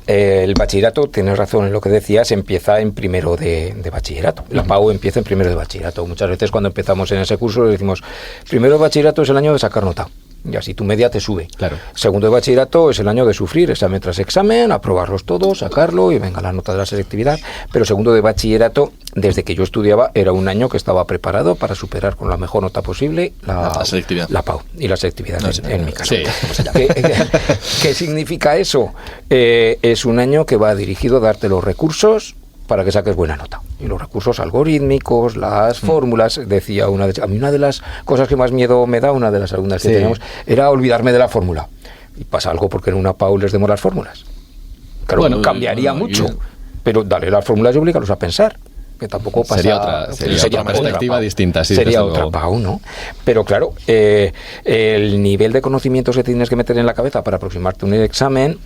El bachillerato, tienes razón en lo que decías, empieza en primero de bachillerato. La PAU empieza en primero de bachillerato. Muchas veces cuando empezamos en ese curso decimos, primero de bachillerato es el año de sacar nota. Y así tu media te sube. Claro. Segundo de bachillerato es el año de sufrir, examen tras examen, aprobarlos todos, sacarlo y venga la nota de la selectividad. Pero segundo de bachillerato, desde que yo estudiaba, era un año que estaba preparado para superar con la mejor nota posible la selectividad. La PAU y la selectividad, en mi caso. Sí. ¿Qué significa eso? Es un año que va dirigido a darte los recursos para que saques buena nota. Y los recursos algorítmicos, las fórmulas, decía a mí una de las cosas que más miedo me da, una de las alumnas que teníamos, era olvidarme de la fórmula. Y pasa algo porque en una PAU les demos las fórmulas. Claro, bueno, cambiaría mucho, pero darle las fórmulas y obligarlos a pensar. Que tampoco pasa, sería otra perspectiva distinta, sí, sería otra PAU, ¿no? Pero claro, el nivel de conocimientos que tienes que meter en la cabeza para aproximarte a un examen,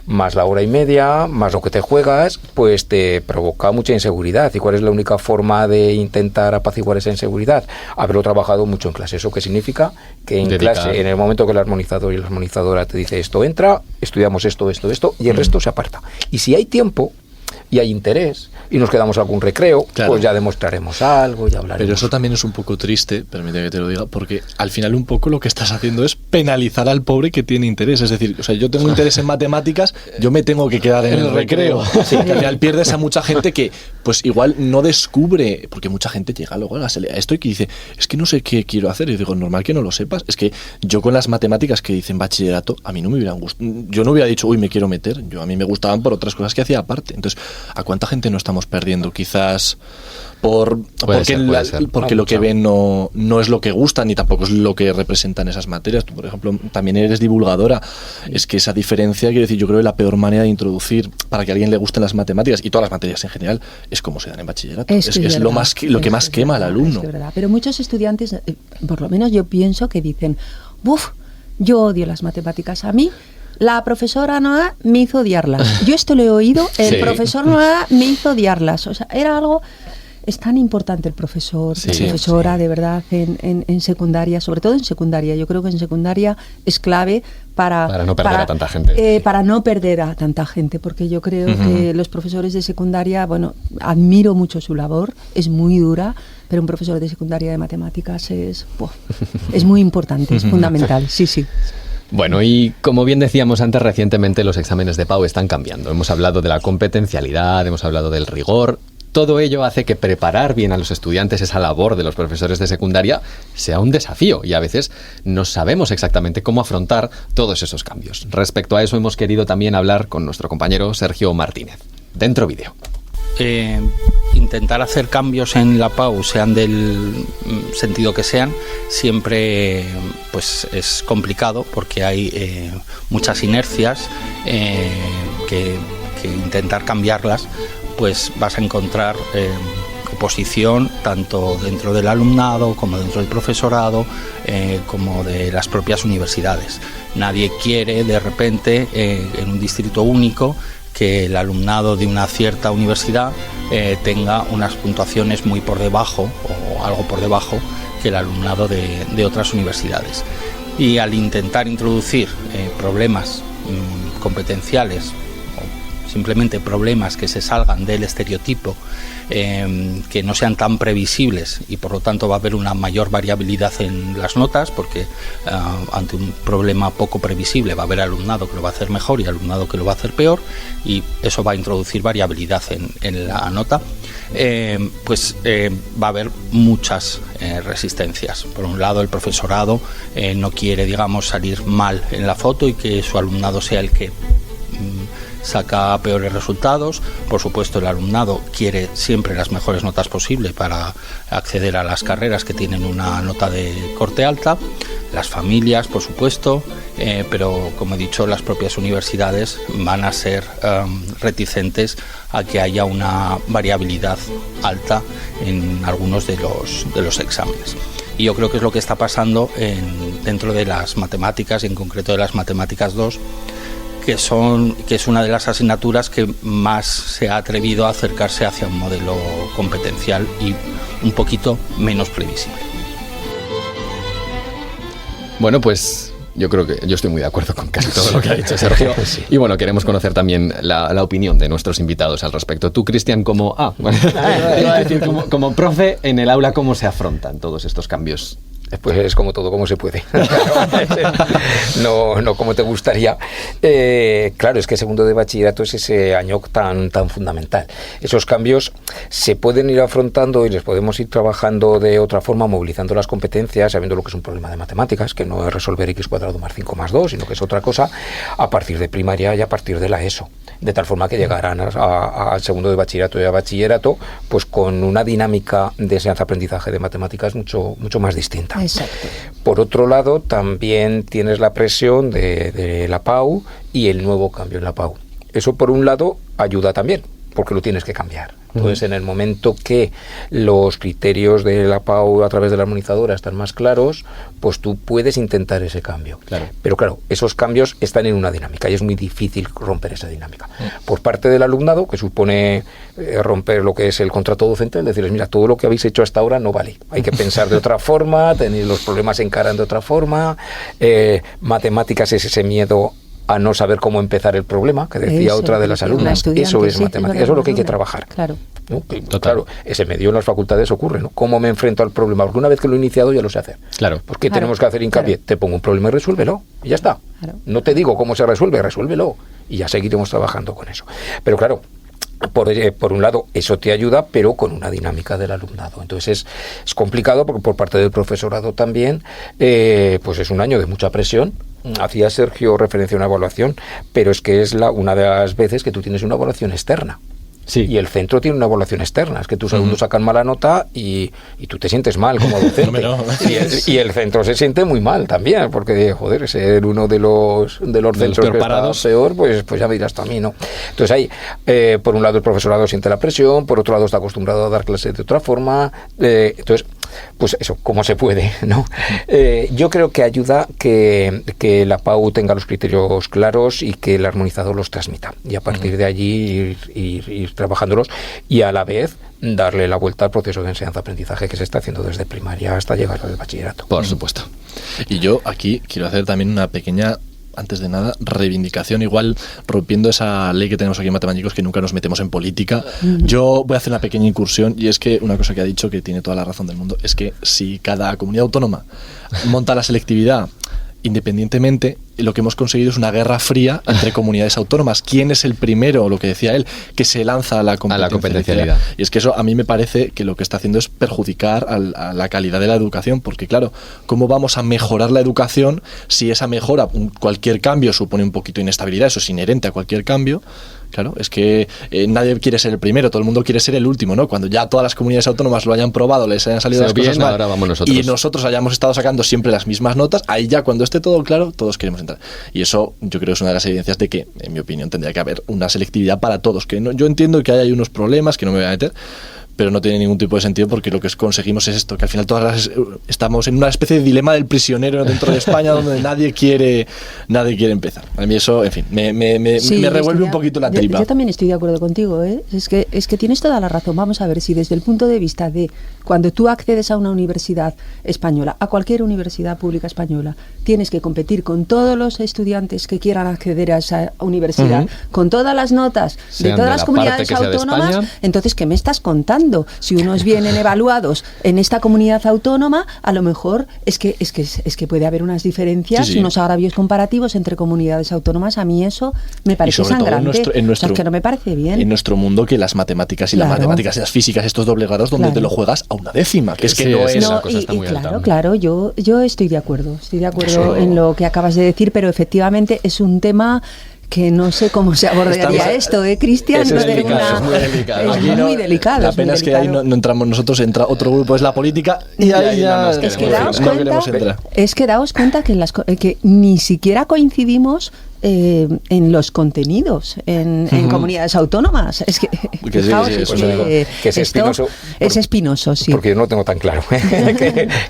más la hora y media, más lo que te juegas, pues te provoca mucha inseguridad. ¿Y cuál es la única forma de intentar apaciguar esa inseguridad? Haberlo trabajado mucho en clase. ¿Eso qué significa? Que en clase, en el momento que el armonizador y la armonizadora te dice esto entra, estudiamos esto, y el resto se aparta. Y si hay tiempo y hay interés y nos quedamos a algún recreo, claro, pues ya demostraremos algo, ya hablaremos. Pero eso también es un poco triste, permíteme que te lo diga, porque al final un poco lo que estás haciendo es penalizar al pobre que tiene interés. Es decir, o sea, yo tengo interés en matemáticas, yo me tengo que quedar en el recreo. Sí. Al final pierdes a mucha gente que pues igual no descubre, porque mucha gente llega luego a esto y que dice, es que no sé qué quiero hacer. Y digo, normal que no lo sepas. Es que yo con las matemáticas que dicen bachillerato, a mí no me hubieran gustado. Yo no hubiera dicho, uy, me quiero meter. A mí me gustaban por otras cosas que hacía aparte. Entonces, ¿a cuánta gente no estamos perdiendo? Quizás porque lo que ven no es lo que gusta, ni tampoco es lo que representan esas materias. Tú, por ejemplo, también eres divulgadora. Es que esa diferencia, quiero decir, yo creo que la peor manera de introducir para que a alguien le gusten las matemáticas, y todas las materias en general, es como se dan en bachillerato. Es lo que más quema al alumno. Es verdad. Pero muchos estudiantes, por lo menos yo pienso que dicen, ¡buf! Yo odio las matemáticas. A mí la profesora Noa me hizo odiarlas. Yo esto lo he oído, el profesor Noa me hizo odiarlas. O sea, era algo... Es tan importante el profesor, la profesora, de verdad, en secundaria, sobre todo en secundaria. Yo creo que en secundaria es clave para no perder a tanta gente. Para no perder a tanta gente, porque yo creo que los profesores de secundaria, bueno, admiro mucho su labor, es muy dura, pero un profesor de secundaria de matemáticas es muy importante, es fundamental, sí. Bueno, y como bien decíamos antes, recientemente los exámenes de PAU están cambiando. Hemos hablado de la competencialidad, hemos hablado del rigor. Todo ello hace que preparar bien a los estudiantes, esa labor de los profesores de secundaria, sea un desafío y a veces no sabemos exactamente cómo afrontar todos esos cambios. Respecto a eso hemos querido también hablar con nuestro compañero Sergio Martínez. Dentro vídeo. Intentar hacer cambios en la PAU, sean del sentido que sean, siempre pues es complicado porque hay muchas inercias que intentar cambiarlas pues vas a encontrar oposición tanto dentro del alumnado como dentro del profesorado como de las propias universidades. Nadie quiere de repente en un distrito único que el alumnado de una cierta universidad tenga unas puntuaciones muy por debajo o algo por debajo que el alumnado de otras universidades. Y al intentar introducir problemas competenciales, simplemente problemas que se salgan del estereotipo, que no sean tan previsibles, y por lo tanto va a haber una mayor variabilidad en las notas, porque ante un problema poco previsible va a haber alumnado que lo va a hacer mejor y alumnado que lo va a hacer peor, y eso va a introducir variabilidad en la nota. Va a haber muchas resistencias. Por un lado, el profesorado no quiere, digamos, salir mal en la foto y que su alumnado sea el que saca peores resultados. Por supuesto, el alumnado quiere siempre las mejores notas posibles para acceder a las carreras que tienen una nota de corte alta. Las familias, por supuesto, pero como he dicho, las propias universidades van a ser reticentes a que haya una variabilidad alta en algunos de los exámenes. Y yo creo que es lo que está pasando dentro de las matemáticas, y en concreto de las matemáticas 2, que es una de las asignaturas que más se ha atrevido a acercarse hacia un modelo competencial y un poquito menos previsible. Bueno, pues yo creo que yo estoy muy de acuerdo con casi todo lo que ha dicho Sergio. Sí. Y bueno, queremos conocer también la opinión de nuestros invitados al respecto. Tú, Cristian, como profe en el aula, ¿cómo se afrontan todos estos cambios? Pues es como todo, como se puede. no como te gustaría. Claro, es que segundo de bachillerato es ese año tan fundamental. Esos cambios se pueden ir afrontando y les podemos ir trabajando de otra forma, movilizando las competencias, sabiendo lo que es un problema de matemáticas, que no es resolver x² más 5 más 2, sino que es otra cosa, a partir de primaria y a partir de la ESO. De tal forma que llegarán al segundo de bachillerato y a bachillerato, pues con una dinámica de enseñanza-aprendizaje de matemáticas mucho más distinta. Exacto. Por otro lado, también tienes la presión de la PAU y el nuevo cambio en la PAU. Eso, por un lado, ayuda también, porque lo tienes que cambiar. Entonces, en el momento que los criterios de la PAU a través de la armonizadora están más claros, pues tú puedes intentar ese cambio. Claro. Pero claro, esos cambios están en una dinámica y es muy difícil romper esa dinámica. Por parte del alumnado, que supone romper lo que es el contrato docente, es decirles, mira, todo lo que habéis hecho hasta ahora no vale. Hay que pensar de otra forma, tener los problemas se encaran de otra forma. Matemáticas es ese miedo a no saber cómo empezar el problema, que decía otra de las alumnas. Eso es matemática, eso es lo que hay que trabajar. Claro. ¿No? Claro, ese medio en las facultades ocurre, ¿no? ¿Cómo me enfrento al problema? Porque una vez que lo he iniciado ya lo sé hacer. Claro. ¿Por qué tenemos que hacer hincapié? Te pongo un problema y resuélvelo. Y ya está. Claro. No te digo cómo se resuelve, resuélvelo. Y ya seguiremos trabajando con eso. Pero claro, por un lado, eso te ayuda, pero con una dinámica del alumnado. Entonces es complicado porque por parte del profesorado también, pues es un año de mucha presión. Hacía Sergio referencia a una evaluación, pero es que es una de las veces que tú tienes una evaluación externa. Sí. Y el centro tiene una evaluación externa, es que tus alumnos sacan mala nota y tú te sientes mal como docente. Y el centro se siente muy mal también, porque joder, ser uno de los centros que está peor, pues ya me dirás tú a mí, ¿no? Entonces ahí, por un lado el profesorado siente la presión, por otro lado está acostumbrado a dar clases de otra forma, entonces pues eso, como se puede, ¿no? Yo creo que ayuda que la PAU tenga los criterios claros y que el armonizador los transmita, y a partir de allí ir trabajándolos y a la vez darle la vuelta al proceso de enseñanza-aprendizaje que se está haciendo desde primaria hasta llegar al bachillerato. Por supuesto. Y yo aquí quiero hacer también una pequeña, antes de nada, reivindicación, igual rompiendo esa ley que tenemos aquí en matemáticos, que nunca nos metemos en política. Yo voy a hacer una pequeña incursión, y es que una cosa que ha dicho, que tiene toda la razón del mundo, es que si cada comunidad autónoma monta la selectividad independientemente, lo que hemos conseguido es una guerra fría entre comunidades autónomas. ¿Quién es el primero, lo que decía él, que se lanza a la competencialidad? Y es que eso a mí me parece que lo que está haciendo es perjudicar a la calidad de la educación, porque claro, ¿cómo vamos a mejorar la educación si esa mejora, cualquier cambio supone un poquito de inestabilidad? Eso es inherente a cualquier cambio. Claro, es que nadie quiere ser el primero, todo el mundo quiere ser el último, ¿no? Cuando ya todas las comunidades autónomas lo hayan probado, les hayan salido las cosas mal, ahora vamos nosotros. Y nosotros hayamos estado sacando siempre las mismas notas, ahí ya cuando esté todo claro, todos queremos entrar. Y eso yo creo que es una de las evidencias de que, en mi opinión, tendría que haber una selectividad para todos, que no, yo entiendo que hay unos problemas que no me voy a meter, pero no tiene ningún tipo de sentido porque lo que conseguimos es esto, que al final estamos en una especie de dilema del prisionero dentro de España donde nadie quiere empezar. A mí eso, en fin, me revuelve un poquito la tripa. Yo también estoy de acuerdo contigo, ¿eh? Es que tienes toda la razón. Vamos a ver, si desde el punto de vista de cuando tú accedes a una universidad española, a cualquier universidad pública española, tienes que competir con todos los estudiantes que quieran acceder a esa universidad, con todas las notas de todas las comunidades autónomas, entonces, ¿qué me estás contando? Si unos vienen evaluados en esta comunidad autónoma, a lo mejor es que puede haber unas diferencias, unos agravios comparativos entre comunidades autónomas. A mí eso me parece sangrante. O sea, que no me parece bien. En nuestro mundo, que las matemáticas y las matemáticas y las físicas, estos doble grados donde te lo juegas a una décima, que es que no es una cosa está muy alta. Claro, yo estoy de acuerdo en lo que acabas de decir, pero efectivamente es un tema que no sé cómo se abordaría esto, Cristian. Es muy delicado. Es muy delicado. La pena es que ahí no entramos nosotros, entra otro grupo, es la política, y ahí ya es que daos cuenta que ni siquiera coincidimos en los contenidos en comunidades autónomas. Es que es espinoso, sí. Porque yo no tengo tan claro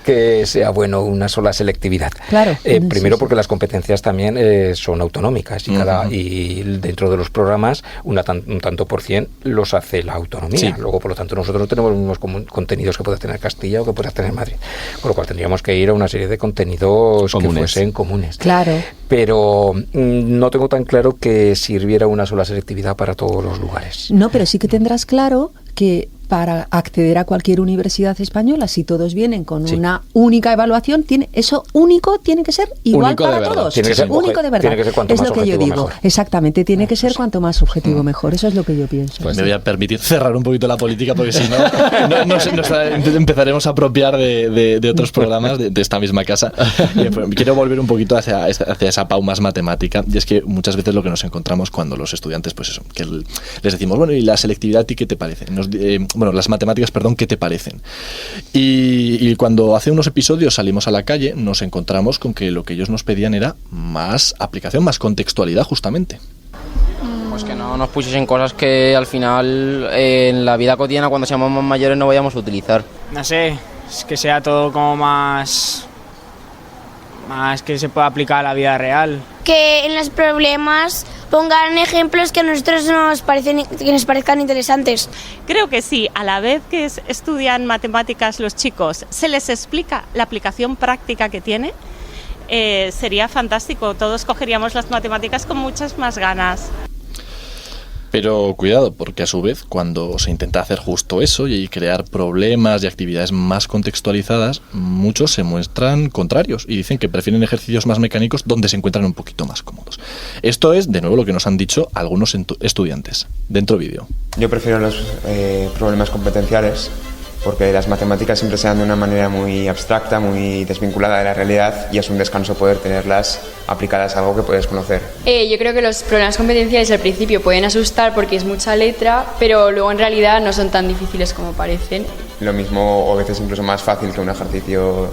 que sea bueno una sola selectividad. Claro. Primero porque las competencias también son autonómicas y dentro de los programas un tanto por cien los hace la autonomía. Luego, por lo tanto, nosotros no tenemos los mismos contenidos que pueda tener Castilla o que pueda tener Madrid. Con lo cual tendríamos que ir a una serie de contenidos que fuesen comunes. Claro. Pero no tengo tan claro que sirviera una sola selectividad para todos los lugares. No, pero sí que tendrás claro que para acceder a cualquier universidad española, si todos vienen con una única evaluación, eso único tiene que ser igual para todos. Tiene que ser único de verdad. Tiene que ser cuanto más objetivo mejor. Exactamente, tiene que ser cuanto más objetivo mejor. Eso es lo que yo pienso. Pues me voy a permitir cerrar un poquito la política, porque si no nos empezaremos a apropiar de otros programas de esta misma casa. Quiero volver un poquito hacia esa Pau más matemática, y es que muchas veces lo que nos encontramos cuando los estudiantes, pues eso, que les decimos, bueno, ¿y la selectividad a ti qué te parece? Las matemáticas, ¿qué te parecen? Y cuando hace unos episodios salimos a la calle, nos encontramos con que lo que ellos nos pedían era más aplicación, más contextualidad, justamente. Pues que no nos pusiesen cosas que al final en la vida cotidiana, cuando seamos más mayores, no vayamos a utilizar. No sé, es que sea todo como más que se pueda aplicar a la vida real. Que en los problemas pongan ejemplos que a nosotros nos parezcan interesantes. Creo que sí, a la vez que estudian matemáticas los chicos, se les explica la aplicación práctica que tiene, sería fantástico, todos cogeríamos las matemáticas con muchas más ganas. Pero cuidado, porque a su vez, cuando se intenta hacer justo eso y crear problemas y actividades más contextualizadas, muchos se muestran contrarios y dicen que prefieren ejercicios más mecánicos donde se encuentran un poquito más cómodos. Esto es, de nuevo, lo que nos han dicho algunos estudiantes. Dentro vídeo. Yo prefiero los problemas competenciales, porque las matemáticas siempre se dan de una manera muy abstracta, muy desvinculada de la realidad, y es un descanso poder tenerlas aplicadas a algo que puedes conocer. Yo creo que los problemas competenciales al principio pueden asustar porque es mucha letra, pero luego en realidad no son tan difíciles como parecen. Lo mismo, o a veces incluso más fácil que un ejercicio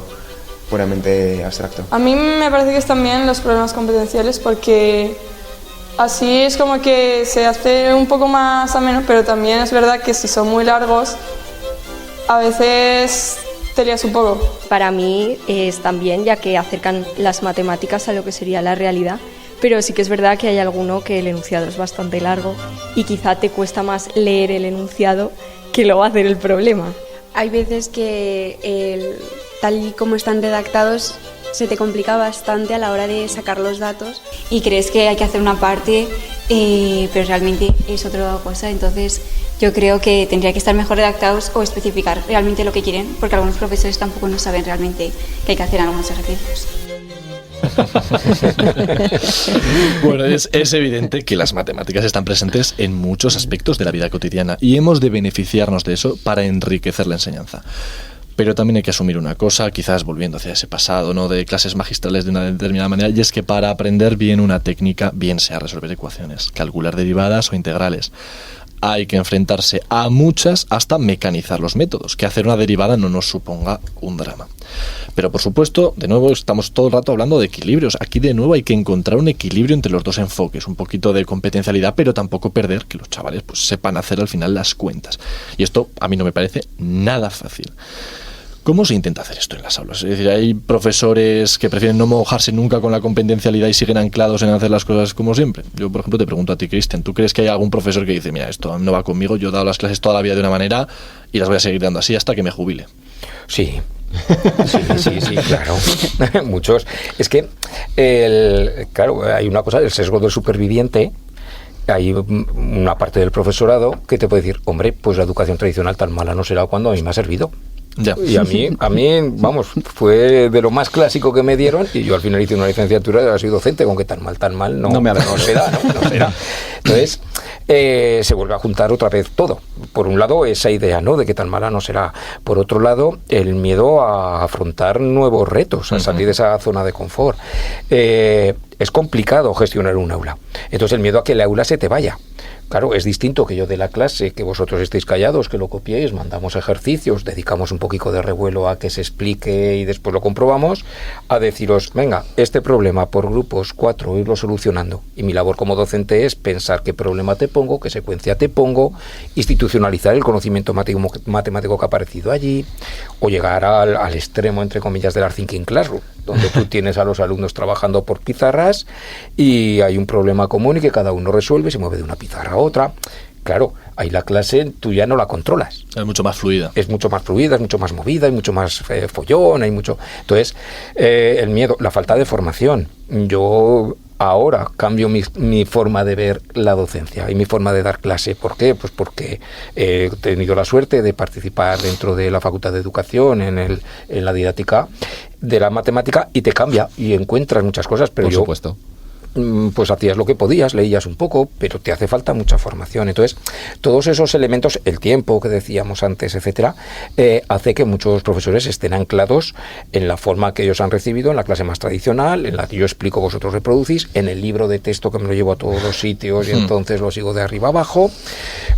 puramente abstracto. A mí me parece que están bien los problemas competenciales porque así es como que se hace un poco más ameno, pero también es verdad que si son muy largos, a veces te lías un poco. Para mí están bien, ya que acercan las matemáticas a lo que sería la realidad, pero sí que es verdad que hay alguno que el enunciado es bastante largo y quizá te cuesta más leer el enunciado que luego hacer el problema. Hay veces que tal y como están redactados se te complica bastante a la hora de sacar los datos y crees que hay que hacer una parte, pero realmente es otra cosa. Entonces yo creo que tendría que estar mejor redactados o especificar realmente lo que quieren, porque algunos profesores tampoco no saben realmente que hay que hacer algunos ejercicios. Bueno, es evidente que las matemáticas están presentes en muchos aspectos de la vida cotidiana y hemos de beneficiarnos de eso para enriquecer la enseñanza. Pero también hay que asumir una cosa, quizás volviendo hacia ese pasado, ¿no?, de clases magistrales de una determinada manera, y es que para aprender bien una técnica, bien sea resolver ecuaciones, calcular derivadas o integrales, hay que enfrentarse a muchas hasta mecanizar los métodos, que hacer una derivada no nos suponga un drama. Pero por supuesto, de nuevo, estamos todo el rato hablando de equilibrios. Aquí de nuevo hay que encontrar un equilibrio entre los dos enfoques, un poquito de competencialidad, pero tampoco perder que los chavales pues sepan hacer al final las cuentas. Y esto a mí no me parece nada fácil. ¿Cómo se intenta hacer esto en las aulas? Es decir, hay profesores que prefieren no mojarse nunca con la competencialidad y siguen anclados en hacer las cosas como siempre. Yo, por ejemplo, te pregunto a ti, Cristian, ¿tú crees que hay algún profesor que dice, mira, esto no va conmigo, yo he dado las clases toda la vida de una manera y las voy a seguir dando así hasta que me jubile? Sí. Sí, claro. Muchos. Es que, claro, hay una cosa, el sesgo del superviviente. Hay una parte del profesorado que te puede decir, hombre, pues la educación tradicional tan mala no será cuando a mí me ha servido. Ya. Y a mí, vamos, fue de lo más clásico que me dieron, y yo al final hice una licenciatura y ahora soy docente, con que tan mal no será. Entonces, se vuelve a juntar otra vez todo. Por un lado, esa idea, ¿no?, de que tan mala no será. Por otro lado, el miedo a afrontar nuevos retos, a salir de esa zona de confort. Es complicado gestionar un aula. Entonces, el miedo a que el aula se te vaya. Claro, es distinto que yo de la clase, que vosotros estéis callados, que lo copiéis, mandamos ejercicios, dedicamos un poquito de revuelo a que se explique y después lo comprobamos, a deciros, venga, este problema por grupos 4, irlo solucionando. Y mi labor como docente es pensar qué problema te pongo, qué secuencia te pongo, institucionalizar el conocimiento matemático que ha aparecido allí, o llegar al extremo, entre comillas, del Art Thinking Classroom, donde tú tienes a los alumnos trabajando por pizarras y hay un problema común y que cada uno resuelve, se mueve de una pizarra a otra. Claro, ahí la clase tú ya no la controlas. Es mucho más fluida. Es mucho más fluida, es mucho más movida, hay mucho más follón, hay mucho... Entonces, el miedo, la falta de formación. Yo ahora cambio mi forma de ver la docencia y mi forma de dar clase. ¿Por qué? Pues porque he tenido la suerte de participar dentro de la Facultad de Educación en la didáctica de la matemática, y te cambia y encuentras muchas cosas, pero por supuesto. Pues hacías lo que podías, leías un poco, pero te hace falta mucha formación. Entonces, todos esos elementos, el tiempo que decíamos antes, etcétera, hace que muchos profesores estén anclados en la forma que ellos han recibido, en la clase más tradicional, en la que yo explico, vosotros reproducís, en el libro de texto que me lo llevo a todos los sitios y entonces lo sigo de arriba abajo,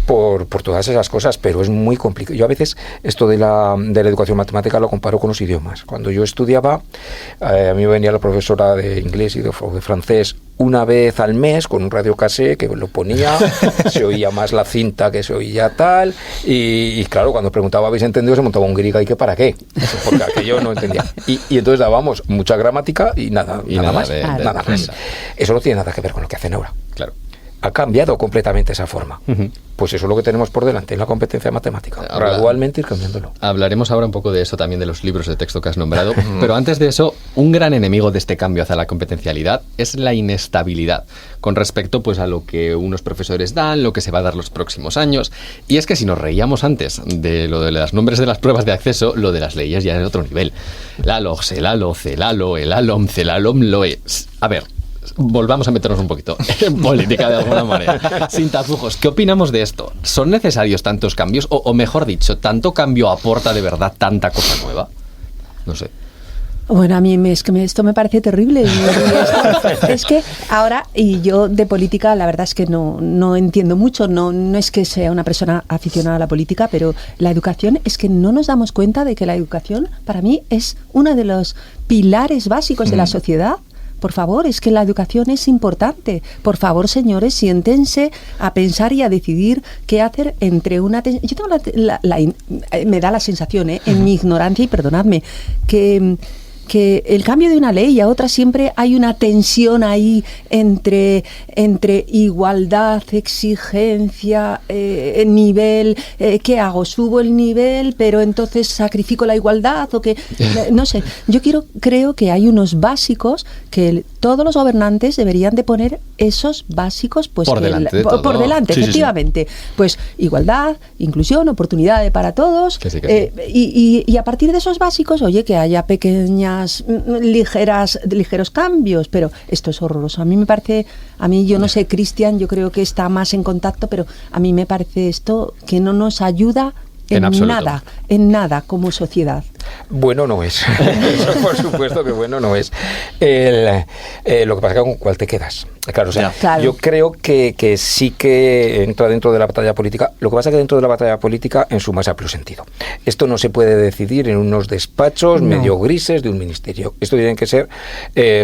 por todas esas cosas, pero es muy complicado. Yo a veces esto de la educación matemática lo comparo con los idiomas. Cuando yo estudiaba, a mí venía la profesora de inglés y de francés una vez al mes con un radiocassette que lo ponía, se oía más la cinta que se oía tal, y claro, cuando preguntaba ¿habéis entendido? Se montaba un griga y que para qué, porque aquello no entendía. Y entonces dábamos mucha gramática y nada más. Eso no tiene nada que ver con lo que hacen ahora. Claro. Ha cambiado completamente esa forma. Pues eso es lo que tenemos por delante en la competencia matemática. Gradualmente ir cambiándolo. Hablaremos ahora un poco de eso también, de los libros de texto que has nombrado. Pero antes de eso, un gran enemigo de este cambio hacia la competencialidad es la inestabilidad con respecto pues a lo que unos profesores dan, lo que se va a dar los próximos años. Y es que si nos reíamos antes de lo de los nombres de las pruebas de acceso, lo de las leyes ya es otro nivel. La LOGS, el ALOC, el ALO, el ALOMCE, el ALOMLOE. A ver, volvamos a meternos un poquito en política de alguna manera, sin tapujos. ¿Qué opinamos de esto? ¿Son necesarios tantos cambios? O mejor dicho, ¿tanto cambio aporta de verdad tanta cosa nueva? No sé. Bueno, a mí esto me parece terrible. Es que ahora, y yo de política, la verdad es que no entiendo mucho, no es que sea una persona aficionada a la política, pero la educación, es que no nos damos cuenta de que la educación, para mí, es uno de los pilares básicos de la sociedad. Por favor, es que la educación es importante. Por favor, señores, siéntense a pensar y a decidir qué hacer entre una... Yo tengo me da la sensación, en mi ignorancia, y perdonadme, que el cambio de una ley a otra siempre hay una tensión ahí entre igualdad, exigencia, nivel, ¿qué hago? ¿Subo el nivel pero entonces sacrifico la igualdad? O que no sé, yo creo que hay unos básicos que todos los gobernantes deberían de poner esos básicos pues por delante, sí, efectivamente. Sí. Pues igualdad, inclusión, oportunidades para todos, que sí. Y a partir de esos básicos, oye, que haya pequeñas ligeros cambios, pero esto es horroroso. Yo no sé, Cristian, yo creo que está más en contacto, pero a mí me parece esto que no nos ayuda en nada como sociedad. Bueno no es. Eso por supuesto que bueno no es. Lo que pasa es que con cuál te quedas. Claro, o sea, claro. Yo creo que sí que entra dentro de la batalla política. Lo que pasa es que dentro de la batalla política en su más amplio sentido. Esto no se puede decidir en unos despachos medio grises de un ministerio. Esto tiene que ser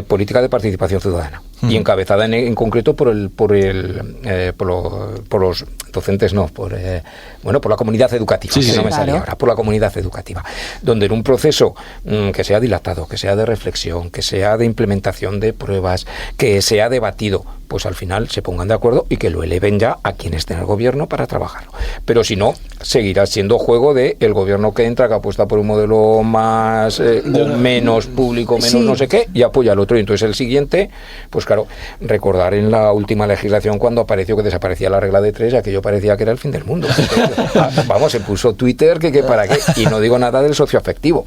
política de participación ciudadana y encabezada en concreto por los docentes, no, por la comunidad educativa, salía ahora, por la comunidad educativa, donde en un proceso que sea dilatado, que sea de reflexión, que sea de implementación de pruebas, que sea debatido, pues al final se pongan de acuerdo y que lo eleven ya a quien esté en el gobierno para trabajarlo. Pero si no, seguirá siendo juego de el gobierno que entra, que apuesta por un modelo más o menos público, menos no sé qué, y apoya al otro. Y entonces el siguiente, pues claro, recordar en la última legislación cuando apareció que desaparecía la regla de 3, aquello parecía que era el fin del mundo. Vamos, se puso Twitter que para qué, y no digo nada del socioafectivo,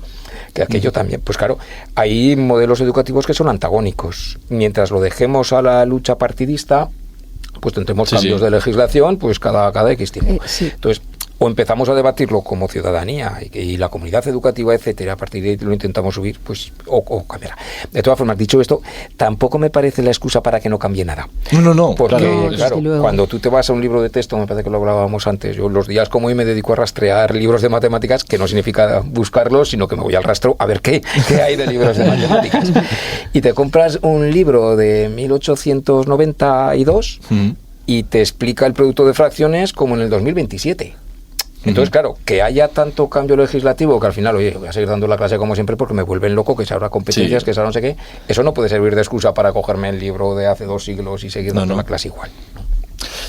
que aquello también, pues claro, hay modelos educativos que son antagónicos. Mientras lo dejemos a la lucha partidista, pues tendremos cambios de legislación pues cada X tiempo. Entonces, o empezamos a debatirlo como ciudadanía y la comunidad educativa, etcétera, a partir de ahí lo intentamos subir, pues o cambiará. De todas formas, dicho esto, tampoco me parece la excusa para que no cambie nada. No. Porque, claro, cuando tú te vas a un libro de texto, me parece que lo hablábamos antes, yo los días como hoy me dedico a rastrear libros de matemáticas, que no significa buscarlos, sino que me voy al rastro a ver qué hay de libros de matemáticas. Y te compras un libro de 1892 y te explica el producto de fracciones como en el 2027. Entonces, claro, que haya tanto cambio legislativo que al final, oye, voy a seguir dando la clase como siempre porque me vuelven loco, que se habrá competencias, que se no sé qué, eso no puede servir de excusa para cogerme el libro de hace 2 siglos y seguir dando la clase igual.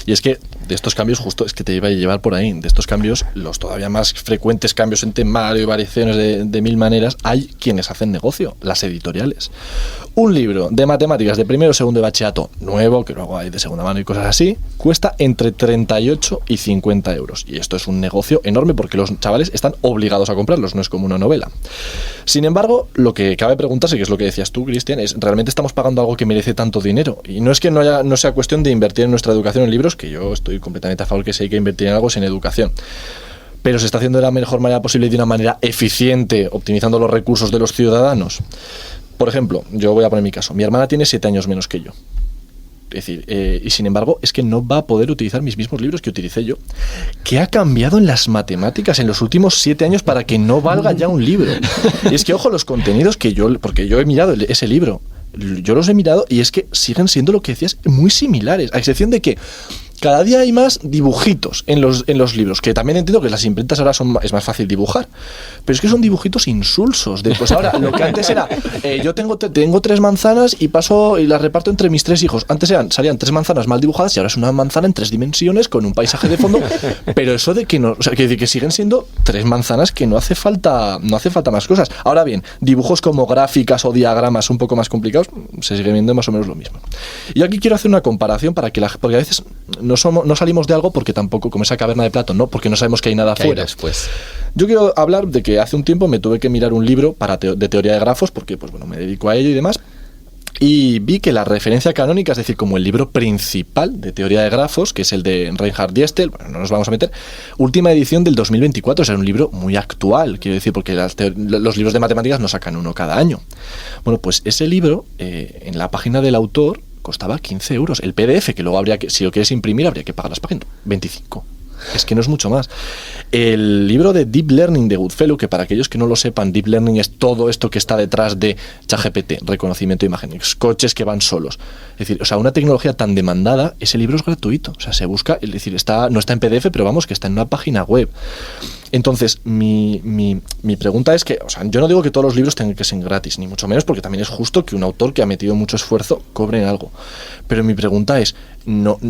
Y es que de estos cambios, justo es que te iba a llevar por ahí, de estos cambios, los todavía más frecuentes cambios en temario y variaciones de mil maneras, hay quienes hacen negocio, las editoriales. Un libro de matemáticas de primero o segundo de bachillerato nuevo, que luego hay de segunda mano y cosas así, cuesta entre 38 y 50 euros. Y esto es un negocio enorme porque los chavales están obligados a comprarlos, no es como una novela. Sin embargo, lo que cabe preguntarse, que es lo que decías tú, Cristian, es ¿realmente estamos pagando algo que merece tanto dinero? Y no es que no sea cuestión de invertir en nuestra educación en libros, que yo estoy completamente a favor que si hay que invertir en algo es en educación. Pero se está haciendo de la mejor manera posible y de una manera eficiente, optimizando los recursos de los ciudadanos. Por ejemplo, yo voy a poner mi caso. Mi hermana tiene 7 años menos que yo. Es decir, y sin embargo, es que no va a poder utilizar mis mismos libros que utilicé yo. ¿Qué ha cambiado en las matemáticas en los últimos 7 años para que no valga ya un libro? Y es que, ojo, los contenidos porque yo he mirado ese libro, yo los he mirado y es que siguen siendo lo que decías, muy similares, a excepción de que cada día hay más dibujitos en los libros, que también entiendo que las imprentas ahora es más fácil dibujar, pero es que son dibujitos insulsos. Pues ahora, lo que antes era, yo tengo 3 manzanas y las reparto entre mis 3 hijos. Antes salían 3 manzanas mal dibujadas y ahora es una manzana en 3 dimensiones con un paisaje de fondo, pero eso de que no, o sea, que siguen siendo 3 manzanas que no hace falta más cosas. Ahora bien, dibujos como gráficas o diagramas un poco más complicados, se sigue viendo más o menos lo mismo. Y aquí quiero hacer una comparación porque a veces no salimos de algo porque tampoco, como esa caverna de Platón, ¿no? Porque no sabemos que hay nada afuera. Después. Yo quiero hablar de que hace un tiempo me tuve que mirar un libro de teoría de grafos porque, pues bueno, me dedico a ello y demás. Y vi que la referencia canónica, es decir, como el libro principal de teoría de grafos, que es el de Reinhard Diestel, bueno, no nos vamos a meter, última edición del 2024, o sea, un libro muy actual, quiero decir, porque los libros de matemáticas no sacan uno cada año. Bueno, pues ese libro, en la página del autor, costaba 15 euros. El PDF, que luego si lo quieres imprimir, habría que pagar las páginas, 25. Es que no es mucho más. El libro de Deep Learning de Goodfellow, que para aquellos que no lo sepan, Deep Learning es todo esto que está detrás de ChatGPT, reconocimiento de imágenes, coches que van solos. Es decir, o sea, una tecnología tan demandada, ese libro es gratuito. O sea, se busca, es decir, no está en PDF, pero vamos, que está en una página web. Entonces, mi pregunta es que, o sea, yo no digo que todos los libros tengan que ser gratis, ni mucho menos, porque también es justo que un autor que ha metido mucho esfuerzo cobre en algo. Pero mi pregunta es,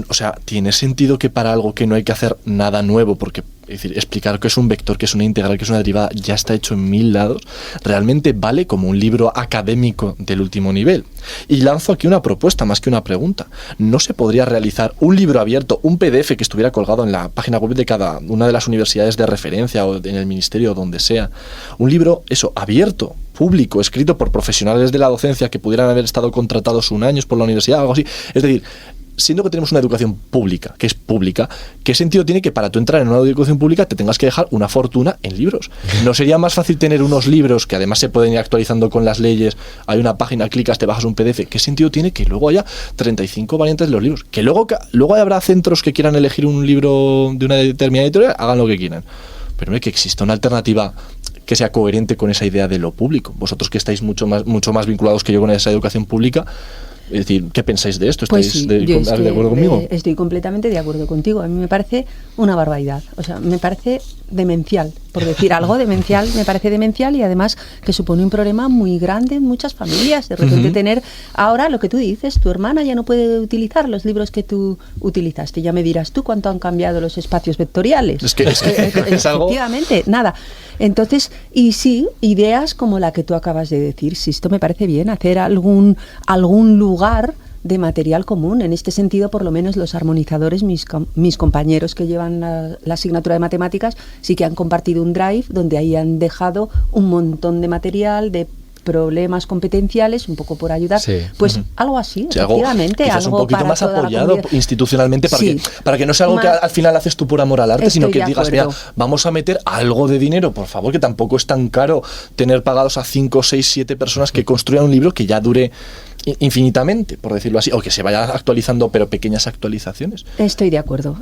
o sea, ¿tiene sentido que para algo que no hay que hacer nada nuevo, porque es decir, explicar que es un vector, que es una integral, que es una derivada, ya está hecho en 1000 lados, realmente vale como un libro académico del último nivel? Y lanzo aquí una propuesta más que una pregunta. ¿No se podría realizar un libro abierto, un PDF que estuviera colgado en la página web de cada una de las universidades de referencia o en el ministerio o donde sea? Un libro, abierto, público, escrito por profesionales de la docencia que pudieran haber estado contratados 1 año por la universidad, algo así. Es decir, siendo que tenemos una educación pública, que es pública, ¿qué sentido tiene que para tú entrar en una educación pública te tengas que dejar una fortuna en libros? ¿No sería más fácil tener unos libros que además se pueden ir actualizando con las leyes? Hay una página, clicas, te bajas un PDF. ¿Qué sentido tiene que luego haya 35 variantes de los libros? Que luego habrá centros que quieran elegir un libro de una determinada editorial, hagan lo que quieran. Pero que exista una alternativa que sea coherente con esa idea de lo público. Vosotros que estáis mucho más vinculados que yo con esa educación pública, es decir, ¿qué pensáis de esto? ¿Estáis de acuerdo conmigo? Estoy completamente de acuerdo contigo. A mí me parece una barbaridad. O sea, me parece demencial, por decir algo demencial, me parece demencial, y además que supone un problema muy grande en muchas familias. De repente tener ahora lo que tú dices, tu hermana ya no puede utilizar los libros que tú utilizaste. Ya me dirás tú cuánto han cambiado los espacios vectoriales. Es que es algo... Efectivamente, nada. Entonces, y sí, ideas como la que tú acabas de decir, si esto me parece bien, hacer algún lugar de material común. En este sentido, por lo menos los armonizadores, mis compañeros que llevan la asignatura de matemáticas, sí que han compartido un drive donde ahí han dejado un montón de material, de problemas competenciales, un poco por ayudar, pues algo así, efectivamente, algo un poquito más apoyado institucionalmente para que no sea algo que al final haces tú por amor al arte, sino que digas, mira, vamos a meter algo de dinero, por favor, que tampoco es tan caro tener pagados a 5, 6, 7 personas que construyan un libro que ya dure infinitamente, por decirlo así, o que se vaya actualizando, pero pequeñas actualizaciones. Estoy de acuerdo,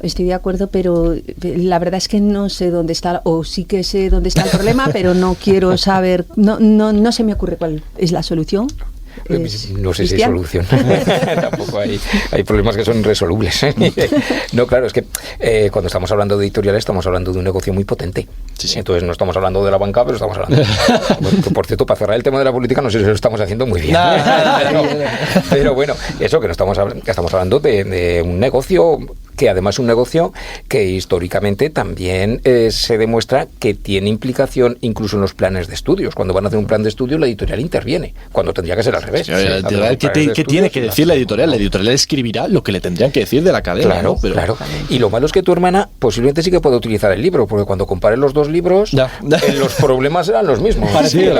pero la verdad es que no sé dónde está, o sí que sé dónde está el problema, pero no quiero saber, no se me ocurre cuál es la solución. No sé si hay solución. Tampoco hay problemas que son irresolubles. No, claro, es que cuando estamos hablando de editoriales estamos hablando de un negocio muy potente. Entonces no estamos hablando de la banca, pero estamos hablando por cierto, para cerrar el tema de la política, no sé si lo estamos haciendo muy bien. Pero bueno, eso que no estamos hablando de un negocio que además es un negocio que históricamente también se demuestra que tiene implicación incluso en los planes de estudios. Cuando van a hacer un plan de estudio, la editorial interviene, cuando tendría que ser al revés. ¿Qué tiene que decir la editorial? La editorial escribirá lo que le tendrían que decir de la academia. Claro, ¿no? Claro. Y lo malo es que tu hermana posiblemente sí que puede utilizar el libro, porque cuando compare los dos libros, los problemas serán los mismos. Le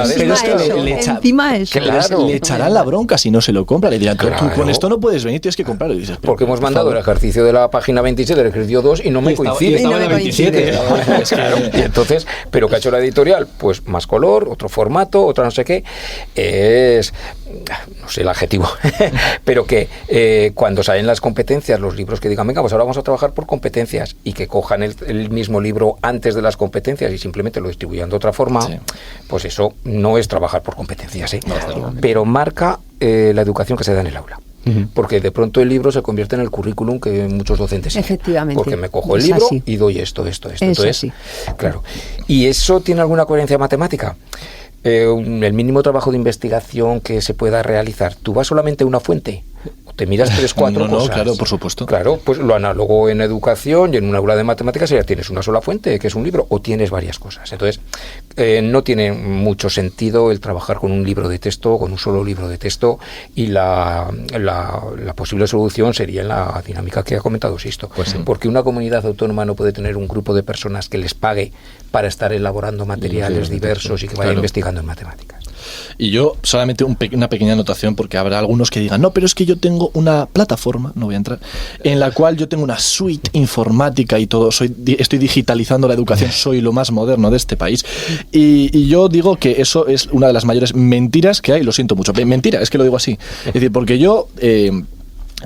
echarán la bronca si no se lo compra. Le dirán, tú con esto no puedes venir, tienes que comprarlo. Y dices, porque hemos mandado el ejercicio de la página 27 del ejercicio 2 y no me coincide. Y no coincide. Y entonces, ¿pero qué ha hecho la editorial? Pues más color, otro formato, otra no sé qué. Es, no sé el adjetivo, pero que cuando salen las competencias, los libros que digan, venga, pues ahora vamos a trabajar por competencias, y que cojan el mismo libro antes de las competencias y simplemente lo distribuyan de otra forma, pues eso no es trabajar por competencias, pero marca la educación que se da en el aula. Porque de pronto el libro se convierte en el currículum que muchos docentes siguen. Efectivamente. Porque me cojo el libro y doy esto. Entonces, claro. ¿Y eso tiene alguna coherencia matemática? El mínimo trabajo de investigación que se pueda realizar. ¿Tú vas solamente a una fuente? Te miras 3, 4 cosas. No, claro, por supuesto. Claro, pues lo análogo en educación y en un aula de matemáticas ya tienes una sola fuente, que es un libro, o tienes varias cosas. Entonces, no tiene mucho sentido el trabajar con un libro de texto, con un solo libro de texto, y la posible solución sería en la dinámica que ha comentado Sisto. Porque una comunidad autónoma no puede tener un grupo de personas que les pague para estar elaborando materiales diversos y que vaya investigando en matemáticas. Y yo solamente una pequeña anotación, porque habrá algunos que digan, no, pero es que yo tengo una plataforma, no voy a entrar, en la cual yo tengo una suite informática y todo, estoy digitalizando la educación, soy lo más moderno de este país, y yo digo que eso es una de las mayores mentiras que hay, lo siento mucho, mentira, es que lo digo así, es decir, porque yo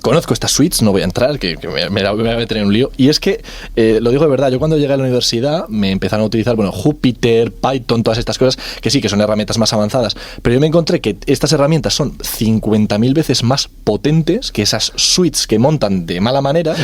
conozco estas suites, no voy a entrar, que me voy a meter en un lío, y es que, lo digo de verdad, yo cuando llegué a la universidad me empezaron a utilizar, Jupyter, Python, todas estas cosas, que sí, que son herramientas más avanzadas, pero yo me encontré que estas herramientas son 50.000 veces más potentes que esas suites que montan de mala manera,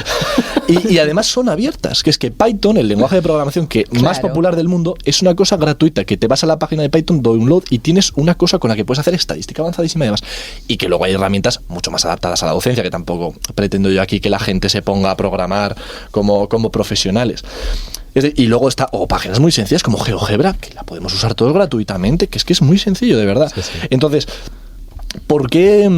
y además son abiertas, que es que Python, el lenguaje de programación más popular del mundo, es una cosa gratuita, que te vas a la página de Python, download, y tienes una cosa con la que puedes hacer estadística avanzadísima y demás, y que luego hay herramientas mucho más adaptadas a la docencia, que tampoco pretendo yo aquí que la gente se ponga a programar como profesionales. Y luego está, páginas muy sencillas como GeoGebra, que la podemos usar todos gratuitamente, que es muy sencillo, de verdad. Entonces, ¿por qué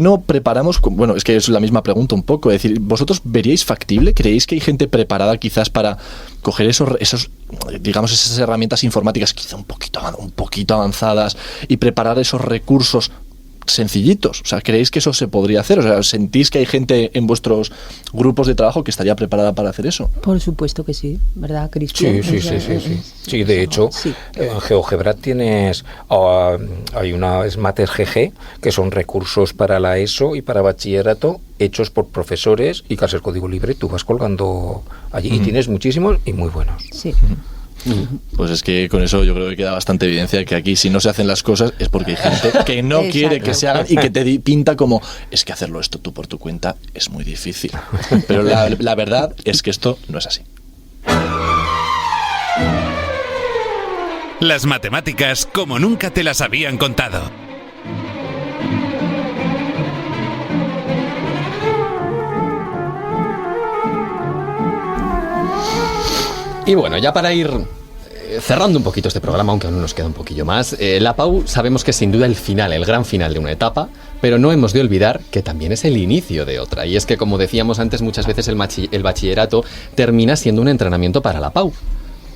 no preparamos? Bueno, es que es la misma pregunta un poco. Es decir, ¿vosotros veríais factible? ¿Creéis que hay gente preparada quizás para coger esos digamos, esas herramientas informáticas quizá un poquito avanzadas y preparar esos recursos sencillitos. O sea, ¿creéis que eso se podría hacer? O sea, ¿sentís que hay gente en vuestros grupos de trabajo que estaría preparada para hacer eso? Por supuesto que sí, ¿verdad, Cristian? Sí, de hecho, en GeoGebra tienes, hay unas Mates GG, que son recursos para la ESO y para bachillerato, hechos por profesores y que al ser código libre tú vas colgando allí. Y tienes muchísimos y muy buenos. Sí. Pues es que con eso yo creo que queda bastante evidencia que aquí si no se hacen las cosas es porque hay gente que no quiere que se hagan y que te pinta como es que hacerlo esto tú por tu cuenta es muy difícil. Pero la verdad es que esto no es así. Las matemáticas como nunca te las habían contado. Y bueno, ya para ir cerrando un poquito este programa, aunque aún nos queda un poquillo más, la PAU sabemos que es sin duda el final, el gran final de una etapa, pero no hemos de olvidar que también es el inicio de otra. Y es que, como decíamos antes, muchas veces el bachillerato termina siendo un entrenamiento para la PAU.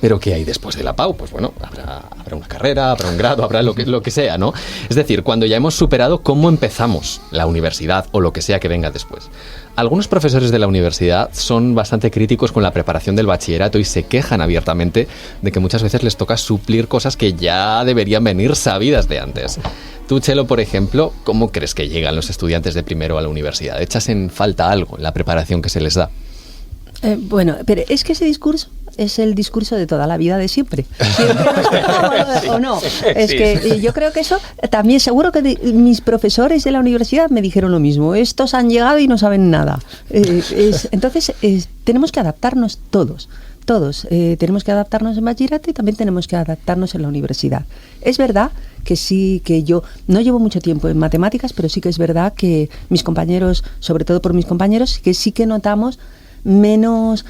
¿Pero qué hay después de la PAU? Pues bueno, habrá una carrera, habrá un grado, habrá lo que sea, ¿no? Es decir, cuando ya hemos superado cómo empezamos la universidad o lo que sea que venga después. Algunos profesores de la universidad son bastante críticos con la preparación del bachillerato y se quejan abiertamente de que muchas veces les toca suplir cosas que ya deberían venir sabidas de antes. Tú, Chelo, por ejemplo, ¿cómo crees que llegan los estudiantes de primero a la universidad? ¿Echas en falta algo en la preparación que se les da? Bueno, pero es que ese discurso es el discurso de toda la vida de siempre. ¿O no? Es que yo creo que eso también, seguro que mis profesores de la universidad me dijeron lo mismo. Estos han llegado y no saben nada. Entonces, tenemos que adaptarnos todos. Tenemos que adaptarnos en bachillerato y también tenemos que adaptarnos en la universidad. Es verdad que sí, que yo no llevo mucho tiempo en matemáticas, pero sí que es verdad que mis compañeros, sobre todo por mis compañeros, que sí que notamos menos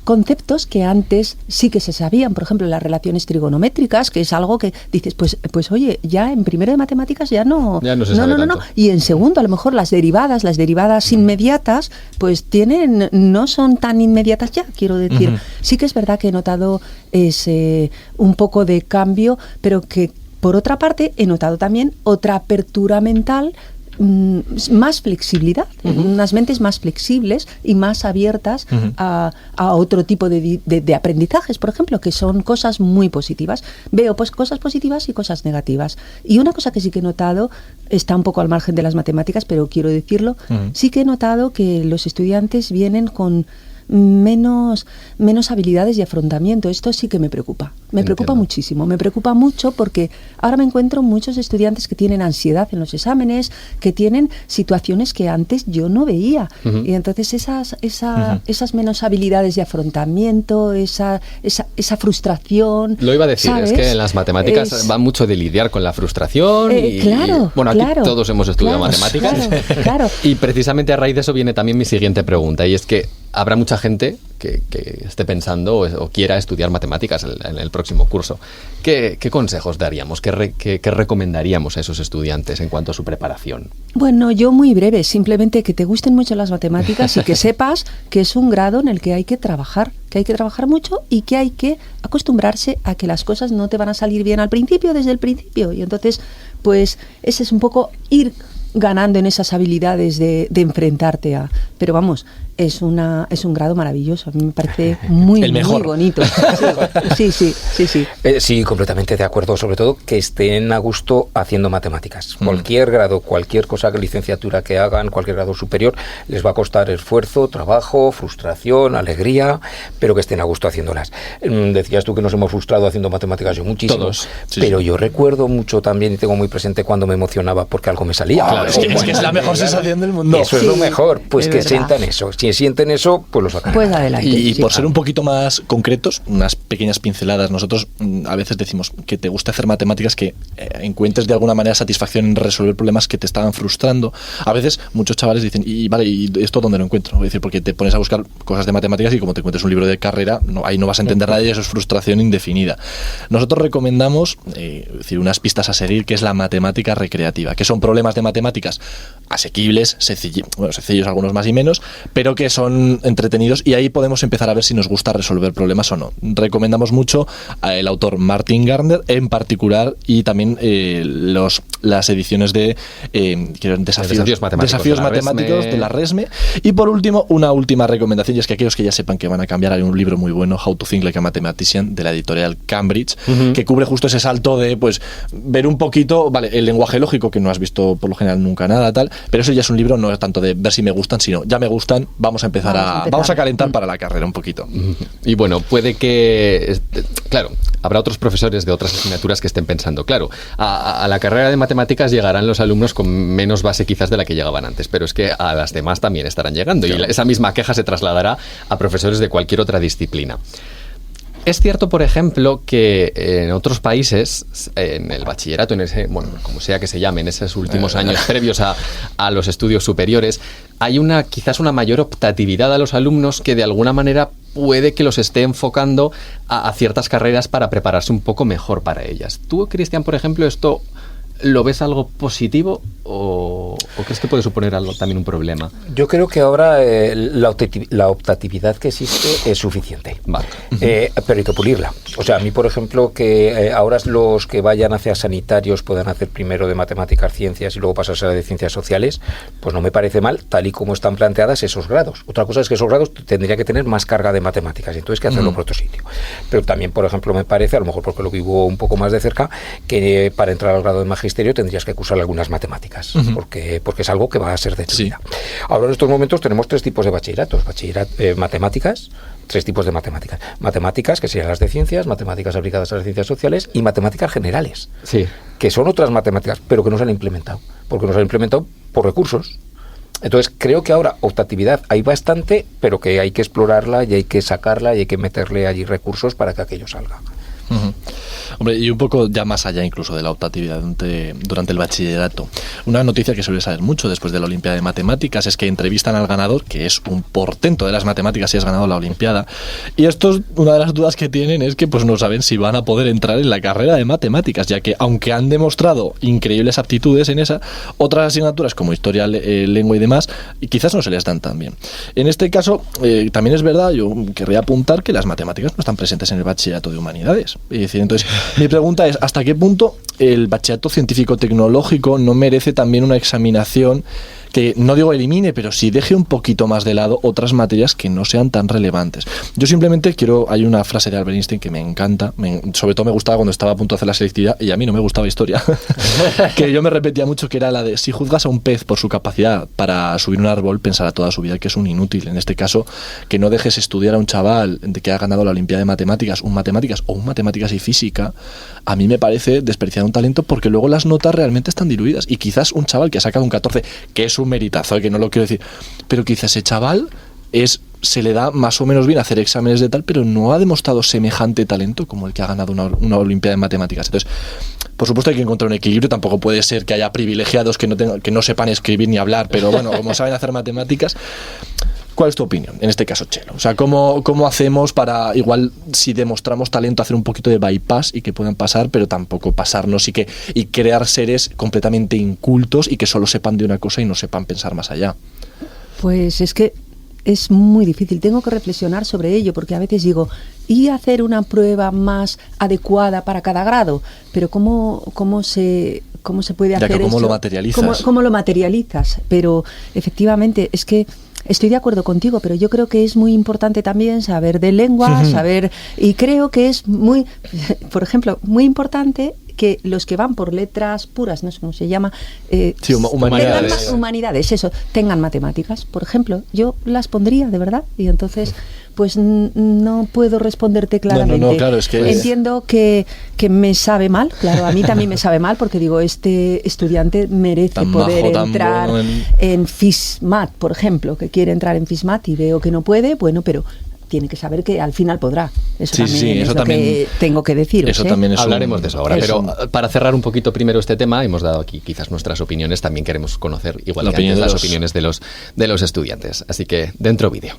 conceptos que antes sí que se sabían. Por ejemplo, las relaciones trigonométricas, que es algo que dices, pues oye, ya en primero de matemáticas ya no se sabe tanto. Y en segundo, a lo mejor las derivadas inmediatas, pues no son tan inmediatas ya, quiero decir. Sí que es verdad que he notado un poco de cambio, pero que por otra parte he notado también otra apertura mental, más flexibilidad, unas mentes más flexibles y más abiertas a otro tipo de aprendizajes, por ejemplo, que son cosas muy positivas. Veo pues cosas positivas y cosas negativas. Y una cosa que sí que he notado, está un poco al margen de las matemáticas, pero quiero decirlo, sí que he notado que los estudiantes vienen con menos habilidades de afrontamiento. Esto sí que me preocupa. Me preocupa muchísimo. Me preocupa mucho porque ahora me encuentro muchos estudiantes que tienen ansiedad en los exámenes, que tienen situaciones que antes yo no veía. Y entonces esas menos habilidades de afrontamiento, esa frustración. Lo iba a decir, ¿sabes? Es que en las matemáticas va mucho de lidiar con la frustración. Bueno, aquí todos hemos estudiado matemáticas. Claro. Y precisamente a raíz de eso viene también mi siguiente pregunta, y es que habrá mucha gente que esté pensando o quiera estudiar matemáticas en el próximo curso. ¿Qué consejos daríamos? ¿Qué recomendaríamos a esos estudiantes en cuanto a su preparación? Bueno, yo muy breve, simplemente que te gusten mucho las matemáticas y que sepas que es un grado en el que hay que trabajar mucho y que hay que acostumbrarse a que las cosas no te van a salir bien desde el principio. Y entonces, pues ese es un poco ir ganando en esas habilidades de enfrentarte a... Pero vamos, es un grado maravilloso. A mí me parece muy bonito. Sí. Sí, completamente de acuerdo. Sobre todo que estén a gusto haciendo matemáticas. Cualquier grado, cualquier cosa, licenciatura que hagan, cualquier grado superior, les va a costar esfuerzo, trabajo, frustración, alegría, pero que estén a gusto haciéndolas. Decías tú que nos hemos frustrado haciendo matemáticas, yo muchísimo. Todos. Pero yo recuerdo mucho también y tengo muy presente cuando me emocionaba porque algo me salía. Claro, es que es la mejor sensación del mundo. Eso es lo mejor, pues que sientan eso. Si sienten eso, pues lo sacan. Pues adelante. Y por ser un poquito más concretos, unas pequeñas pinceladas, nosotros a veces decimos que te gusta hacer matemáticas, que encuentres de alguna manera satisfacción en resolver problemas que te estaban frustrando. A veces muchos chavales dicen, ¿y esto dónde lo encuentro? Es decir, porque te pones a buscar cosas de matemáticas y como te encuentres un libro de carrera, ahí no vas a entender nada y eso es frustración indefinida. Nosotros recomendamos decir, unas pistas a seguir, que es la matemática recreativa, que son problemas de matemáticas asequibles, sencillos algunos más y menos, pero pero que son entretenidos y ahí podemos empezar a ver si nos gusta resolver problemas o no. Recomendamos mucho al autor Martin Gardner en particular, y también las ediciones de desafíos matemáticos de la RESME. Y por último, una última recomendación, y es que aquellos que ya sepan que van a cambiar, hay un libro muy bueno, How to Think Like a Mathematician, de la editorial Cambridge, que cubre justo ese salto de pues ver un poquito, vale, el lenguaje lógico, que no has visto por lo general nunca nada, tal, pero eso ya es un libro no es tanto de ver si me gustan, sino ya me gustan, vamos a empezar vamos a calentar para la carrera un poquito. Y bueno, puede que, claro, habrá otros profesores de otras asignaturas que estén pensando, claro, a la carrera de matemáticas llegarán los alumnos con menos base quizás de la que llegaban antes, pero es que a las demás también estarán llegando, claro. Y esa misma queja se trasladará a profesores de cualquier otra disciplina. Es cierto, por ejemplo, que en otros países, en el bachillerato, en ese, bueno, como sea que se llame, en esos últimos años previos a los estudios superiores, hay quizás una mayor optatividad a los alumnos que de alguna manera puede que los esté enfocando a ciertas carreras para prepararse un poco mejor para ellas. ¿Tú, Cristian, por ejemplo, esto lo ves algo positivo o crees que puede suponer también un problema? Yo creo que ahora la optatividad que existe es suficiente, vale. Pero hay que pulirla. O sea, a mí, por ejemplo, que ahora los que vayan hacia sanitarios puedan hacer primero de matemáticas, ciencias y luego pasarse a la de ciencias sociales, pues no me parece mal, tal y como están planteadas esos grados. Otra cosa es que esos grados tendría que tener más carga de matemáticas, y entonces hay que hacerlo por otro sitio. Pero también, por ejemplo, me parece, a lo mejor porque lo vivo un poco más de cerca, que para entrar al grado de magisterio tendrías que cursar algunas matemáticas, porque es algo que va a ser de tu vida. Ahora, en estos momentos tenemos 3 tipos de bachilleratos. Matemáticas, 3 tipos de matemáticas. Matemáticas, que serían las de ciencias, matemáticas aplicadas a las ciencias sociales y matemáticas generales, que son otras matemáticas, pero que no se han implementado, porque no se han implementado por recursos. Entonces, creo que ahora optatividad hay bastante, pero que hay que explorarla y hay que sacarla y hay que meterle allí recursos para que aquello salga. Hombre, y un poco ya más allá incluso de la optatividad durante el bachillerato. Una noticia que suele saber mucho después de la Olimpiada de Matemáticas es que entrevistan al ganador, que es un portento de las matemáticas y has ganado la Olimpiada. Y esto, una de las dudas que tienen es que pues no saben si van a poder entrar en la carrera de matemáticas, ya que aunque han demostrado increíbles aptitudes en esa, otras asignaturas como historia, lengua y demás, quizás no se les dan tan bien. En este caso, también es verdad, yo querría apuntar que las matemáticas no están presentes en el bachillerato de humanidades. Es decir, entonces, mi pregunta es, ¿hasta qué punto el bachillerato científico-tecnológico no merece también una examinación que, no digo elimine, pero sí deje un poquito más de lado otras materias que no sean tan relevantes? Yo simplemente hay una frase de Albert Einstein que me encanta, sobre todo me gustaba cuando estaba a punto de hacer la selectividad, y a mí no me gustaba historia, que yo me repetía mucho, que era la de: si juzgas a un pez por su capacidad para subir un árbol, pensará toda su vida que es un inútil. En este caso, que no dejes estudiar a un chaval que ha ganado la Olimpiada de Matemáticas, un Matemáticas y Física, a mí me parece desperdiciar un talento, porque luego las notas realmente están diluidas, y quizás un chaval que ha sacado un 14, que es un meritazo, que no lo quiero decir, pero quizás ese chaval se le da más o menos bien hacer exámenes de tal, pero no ha demostrado semejante talento como el que ha ganado una Olimpiada de Matemáticas. Entonces, por supuesto hay que encontrar un equilibrio, tampoco puede ser que haya privilegiados que no sepan escribir ni hablar, pero bueno, como saben hacer matemáticas. ¿Cuál es tu opinión en este caso, Chelo? O sea, ¿cómo hacemos para, igual, si demostramos talento, hacer un poquito de bypass y que puedan pasar, pero tampoco pasarnos y crear seres completamente incultos y que solo sepan de una cosa y no sepan pensar más allá? Pues es que es muy difícil, tengo que reflexionar sobre ello, porque a veces digo, ¿y hacer una prueba más adecuada para cada grado? Pero ¿cómo se puede hacer eso? ¿Cómo lo materializas? ¿Cómo lo materializas? Pero efectivamente es que estoy de acuerdo contigo, pero yo creo que es muy importante también saber de lengua, y creo que es muy, por ejemplo, muy importante que los que van por letras puras, no sé cómo se llama, humanidades, tengan matemáticas, por ejemplo. Yo las pondría, de verdad, y entonces pues no puedo responderte claramente. No, claro, es que entiendo que me sabe mal, claro, a mí también me sabe mal, porque digo, este estudiante merece poder entrar en FISMAT, por ejemplo, que quiere entrar en FISMAT y veo que no puede, bueno, pero tiene que saber que al final podrá. Eso también es lo que tengo que deciros. Eso también es Hablaremos de eso ahora. Pero para cerrar un poquito primero este tema, hemos dado aquí quizás nuestras opiniones, también queremos conocer igual que antes las opiniones de los estudiantes. Así que, dentro vídeo.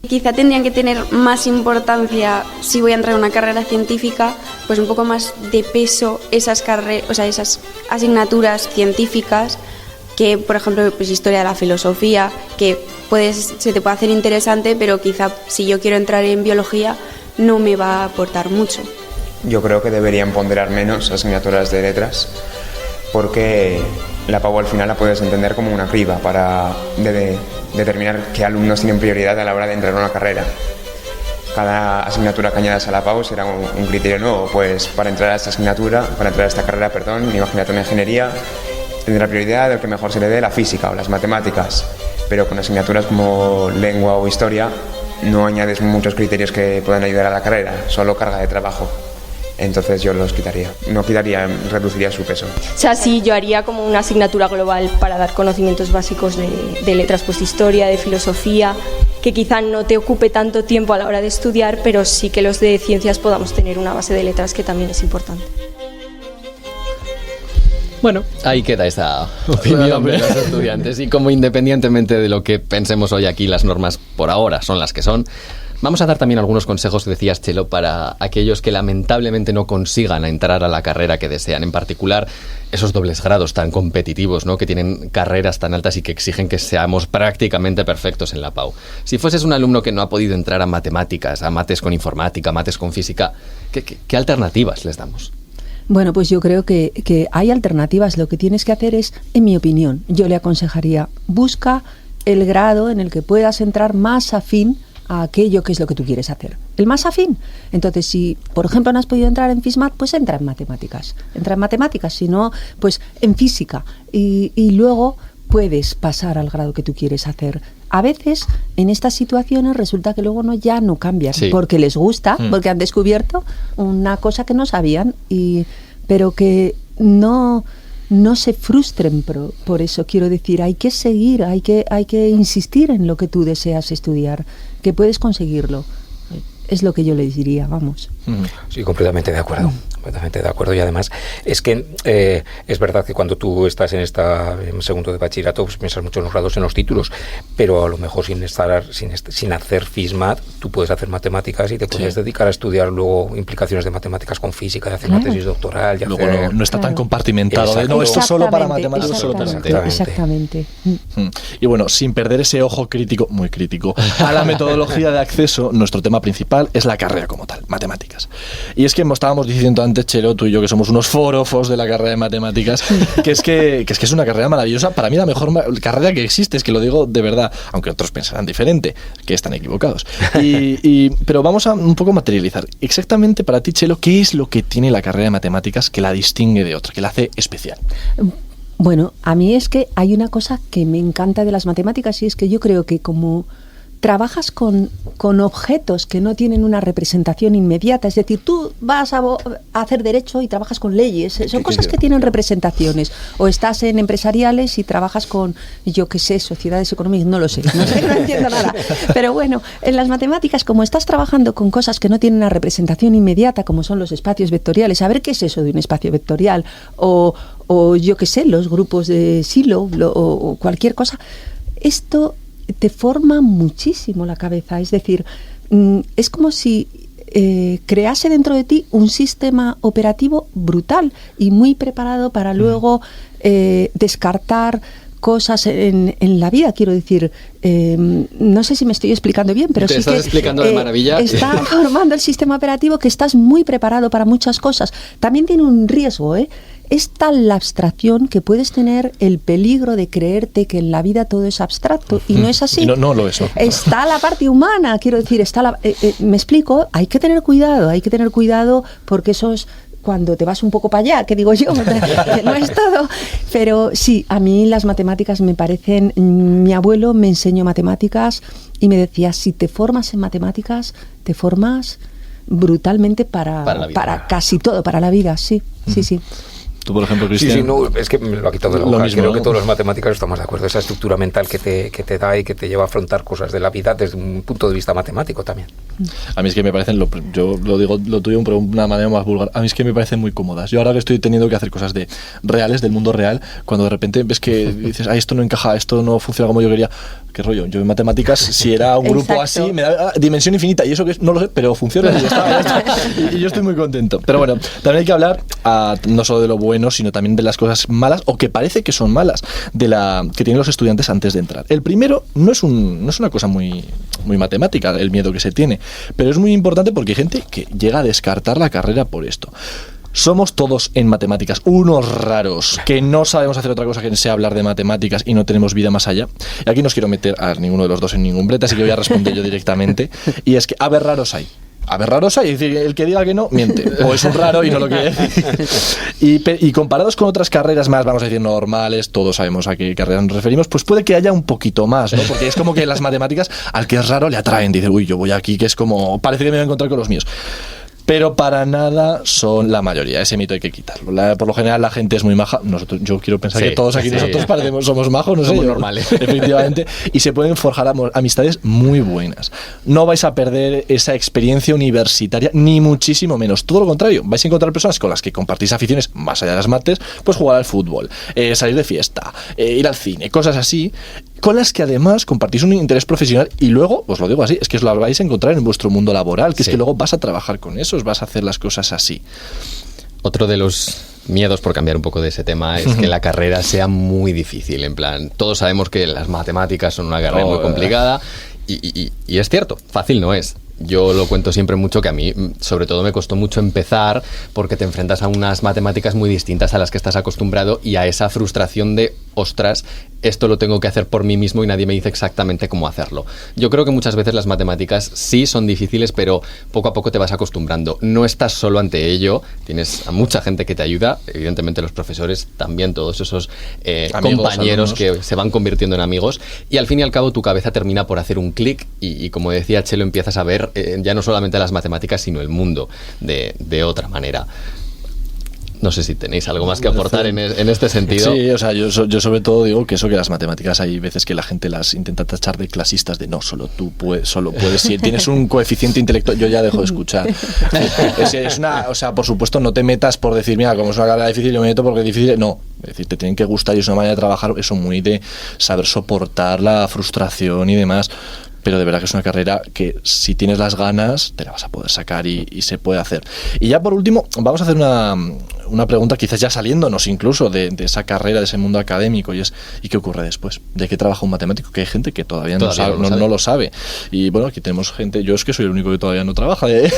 Quizá tendrían que tener más importancia, si voy a entrar en una carrera científica, pues un poco más de peso esas asignaturas científicas, que por ejemplo pues historia de la filosofía, que se te puede hacer interesante, pero quizá si yo quiero entrar en biología no me va a aportar mucho. Yo creo que deberían ponderar menos asignaturas de letras, porque la PAU al final la puedes entender como una criba para determinar qué alumnos tienen prioridad a la hora de entrar a una carrera. Cada asignatura que añadas a la PAU será un criterio nuevo, pues para entrar a esta carrera, imagínate una ingeniería, tendrá prioridad el que mejor se le dé la física o las matemáticas, pero con asignaturas como lengua o historia no añades muchos criterios que puedan ayudar a la carrera, solo carga de trabajo. Entonces yo los quitaría, reduciría su peso. O sea, sí, yo haría como una asignatura global para dar conocimientos básicos de letras, pues de historia, de filosofía, que quizá no te ocupe tanto tiempo a la hora de estudiar, pero sí que los de ciencias podamos tener una base de letras que también es importante. Bueno, ahí queda esa opinión de los estudiantes y como independientemente de lo que pensemos hoy aquí, las normas por ahora son las que son. Vamos a dar también algunos consejos, decías, Chelo, para aquellos que lamentablemente no consigan entrar a la carrera que desean, en particular esos dobles grados tan competitivos, ¿no?, que tienen carreras tan altas y que exigen que seamos prácticamente perfectos en la PAU. Si fueses un alumno que no ha podido entrar a matemáticas, a mates con informática, a mates con física, ¿qué alternativas les damos? Bueno, pues yo creo que hay alternativas. Lo que tienes que hacer es, en mi opinión, yo le aconsejaría, busca el grado en el que puedas entrar más afín a aquello que es lo que tú quieres hacer. El más afín. Entonces, si, por ejemplo, no has podido entrar en FISMAT, pues entra en matemáticas. Entra en matemáticas, si no, pues en física. Y luego puedes pasar al grado que tú quieres hacer. A veces, en estas situaciones, resulta que luego ya no cambian, sí, porque les gusta, porque han descubierto una cosa que no sabían, pero que no se frustren por eso. Quiero decir, hay que seguir, hay que insistir en lo que tú deseas estudiar, que puedes conseguirlo. Es lo que yo les diría, vamos. Sí, completamente de acuerdo. Completamente de acuerdo. Y además es que es verdad que cuando tú estás en segundo de bachillerato, pues piensas mucho en los grados, en los títulos, pero a lo mejor sin hacer FISMAT, tú puedes hacer matemáticas y te puedes dedicar a estudiar luego implicaciones de matemáticas con física, y hacer una tesis doctoral. Luego no está tan compartimentado. No, esto es solo para matemáticas, solo para matemáticas. Exactamente. Y bueno, sin perder ese ojo crítico, muy crítico, a la metodología de acceso, nuestro tema principal es la carrera como tal, matemáticas. Y es que estábamos diciendo antes, Chelo, tú y yo, que somos unos forofos de la carrera de matemáticas, que es una carrera maravillosa, para mí la mejor carrera que existe, es que lo digo de verdad, aunque otros pensarán diferente, que están equivocados. Pero vamos a un poco materializar. Exactamente para ti, Chelo, ¿qué es lo que tiene la carrera de matemáticas que la distingue de otra, que la hace especial? Bueno, a mí es que hay una cosa que me encanta de las matemáticas, y es que yo creo que como trabajas con objetos que no tienen una representación inmediata, es decir, tú vas a hacer derecho y trabajas con leyes, son cosas que tienen representaciones, o estás en empresariales y trabajas con, yo qué sé, sociedades económicas, no sé, no entiendo nada, pero bueno, en las matemáticas, como estás trabajando con cosas que no tienen una representación inmediata, como son los espacios vectoriales, a ver qué es eso de un espacio vectorial, o yo qué sé, los grupos de Silo, o cualquier cosa, esto te forma muchísimo la cabeza. Es decir, es como si crease dentro de ti un sistema operativo brutal y muy preparado para luego descartar cosas en la vida. Quiero decir, no sé si me estoy explicando bien, pero te sí que explicando de maravilla. Está formando el sistema operativo que estás muy preparado para muchas cosas. También tiene un riesgo, es tal la abstracción que puedes tener el peligro de creerte que en la vida todo es abstracto, y no es así. Y no lo es. Está la parte humana, quiero decir, me explico, hay que tener cuidado porque esos, cuando te vas un poco para allá, que digo yo, que no es todo, pero sí, a mí las matemáticas me parecen, mi abuelo me enseñó matemáticas y me decía, si te formas en matemáticas, te formas brutalmente para casi todo, para la vida, sí. Tú, por ejemplo, Cristian. Sí, no, es que me lo ha quitado de la boca. Creo que todos los matemáticos estamos de acuerdo. Esa estructura mental que te da y que te lleva a afrontar cosas de la vida desde un punto de vista matemático también. A mí es que me parecen, yo lo digo lo tuyo, pero de una manera más vulgar, a mí es que me parecen muy cómodas. Yo ahora que estoy teniendo que hacer cosas reales, del mundo real, cuando de repente ves que dices, esto no encaja, esto no funciona como yo quería, qué rollo. Yo en matemáticas, si era un grupo así, me da dimensión infinita, y eso que no lo sé, pero funciona y ya está. Y yo estoy muy contento. Pero bueno, también hay que hablar no solo de lo bueno buenos, sino también de las cosas malas, o que parece que son malas, que tienen los estudiantes antes de entrar. El primero no es una cosa muy matemática, el miedo que se tiene, pero es muy importante porque hay gente que llega a descartar la carrera por esto. Somos todos en matemáticas unos raros que no sabemos hacer otra cosa que sea hablar de matemáticas y no tenemos vida más allá. Y aquí no os quiero meter a ninguno de los dos en ningún brete, así que voy a responder yo directamente. Y es que, a ver, raros hay. A ver, raros hay. Es decir, el que diga que no, miente. O es un raro y no lo quiere decir. Y comparados con otras carreras más, vamos a decir, normales, todos sabemos a qué carreras nos referimos, pues puede que haya un poquito más, ¿no? Porque es como que las matemáticas, al que es raro, le atraen. Dice, uy, yo voy aquí, que es como, parece que me voy a encontrar con los míos. Pero para nada son la mayoría. Ese mito hay que quitarlo. Por lo general la gente es muy maja. Yo quiero pensar que todos aquí nosotros somos majos, no sé. Somos normales. Efectivamente. Y se pueden forjar amistades muy buenas. No vais a perder esa experiencia universitaria, ni muchísimo menos. Todo lo contrario. Vais a encontrar personas con las que compartís aficiones más allá de las mates, pues jugar al fútbol, salir de fiesta, ir al cine, cosas así, con las que además compartís un interés profesional y luego, os lo digo así, es que os lo vais a encontrar en vuestro mundo laboral, que es que luego vas a trabajar con eso, vas a hacer las cosas así. Otro de los miedos, por cambiar un poco de ese tema, es que la carrera sea muy difícil. En plan, todos sabemos que las matemáticas son una carrera muy complicada y es cierto, fácil no es. Yo lo cuento siempre mucho, que a mí sobre todo me costó mucho empezar porque te enfrentas a unas matemáticas muy distintas a las que estás acostumbrado y a esa frustración de, ostras, esto lo tengo que hacer por mí mismo y nadie me dice exactamente cómo hacerlo. Yo creo que muchas veces las matemáticas sí son difíciles, pero poco a poco te vas acostumbrando. No estás solo ante ello, tienes a mucha gente que te ayuda, evidentemente los profesores también, todos esos compañeros que se van convirtiendo en amigos, y al fin y al cabo tu cabeza termina por hacer un clic y como decía Chelo, empiezas a ver ya no solamente las matemáticas, sino el mundo de otra manera. No sé si tenéis algo más que aportar en este sentido. Sí, o sea, yo sobre todo digo que eso, que las matemáticas hay veces que la gente las intenta tachar de clasistas, de no, solo puedes, si tienes un coeficiente intelectual, yo ya dejo de escuchar. O sea, por supuesto, no te metas por decir, mira, como es una carrera difícil, yo me meto porque es difícil. No, es decir, te tienen que gustar y es una manera de trabajar, eso muy de saber soportar la frustración y demás. Pero de verdad que es una carrera que si tienes las ganas te la vas a poder sacar y se puede hacer. Y ya por último vamos a hacer una pregunta, quizás ya saliéndonos incluso de esa carrera, de ese mundo académico, y es ¿y qué ocurre después? ¿De qué trabaja un matemático? Que hay gente que todavía no lo sabe. Y bueno, aquí tenemos gente, yo es que soy el único que todavía no trabaja de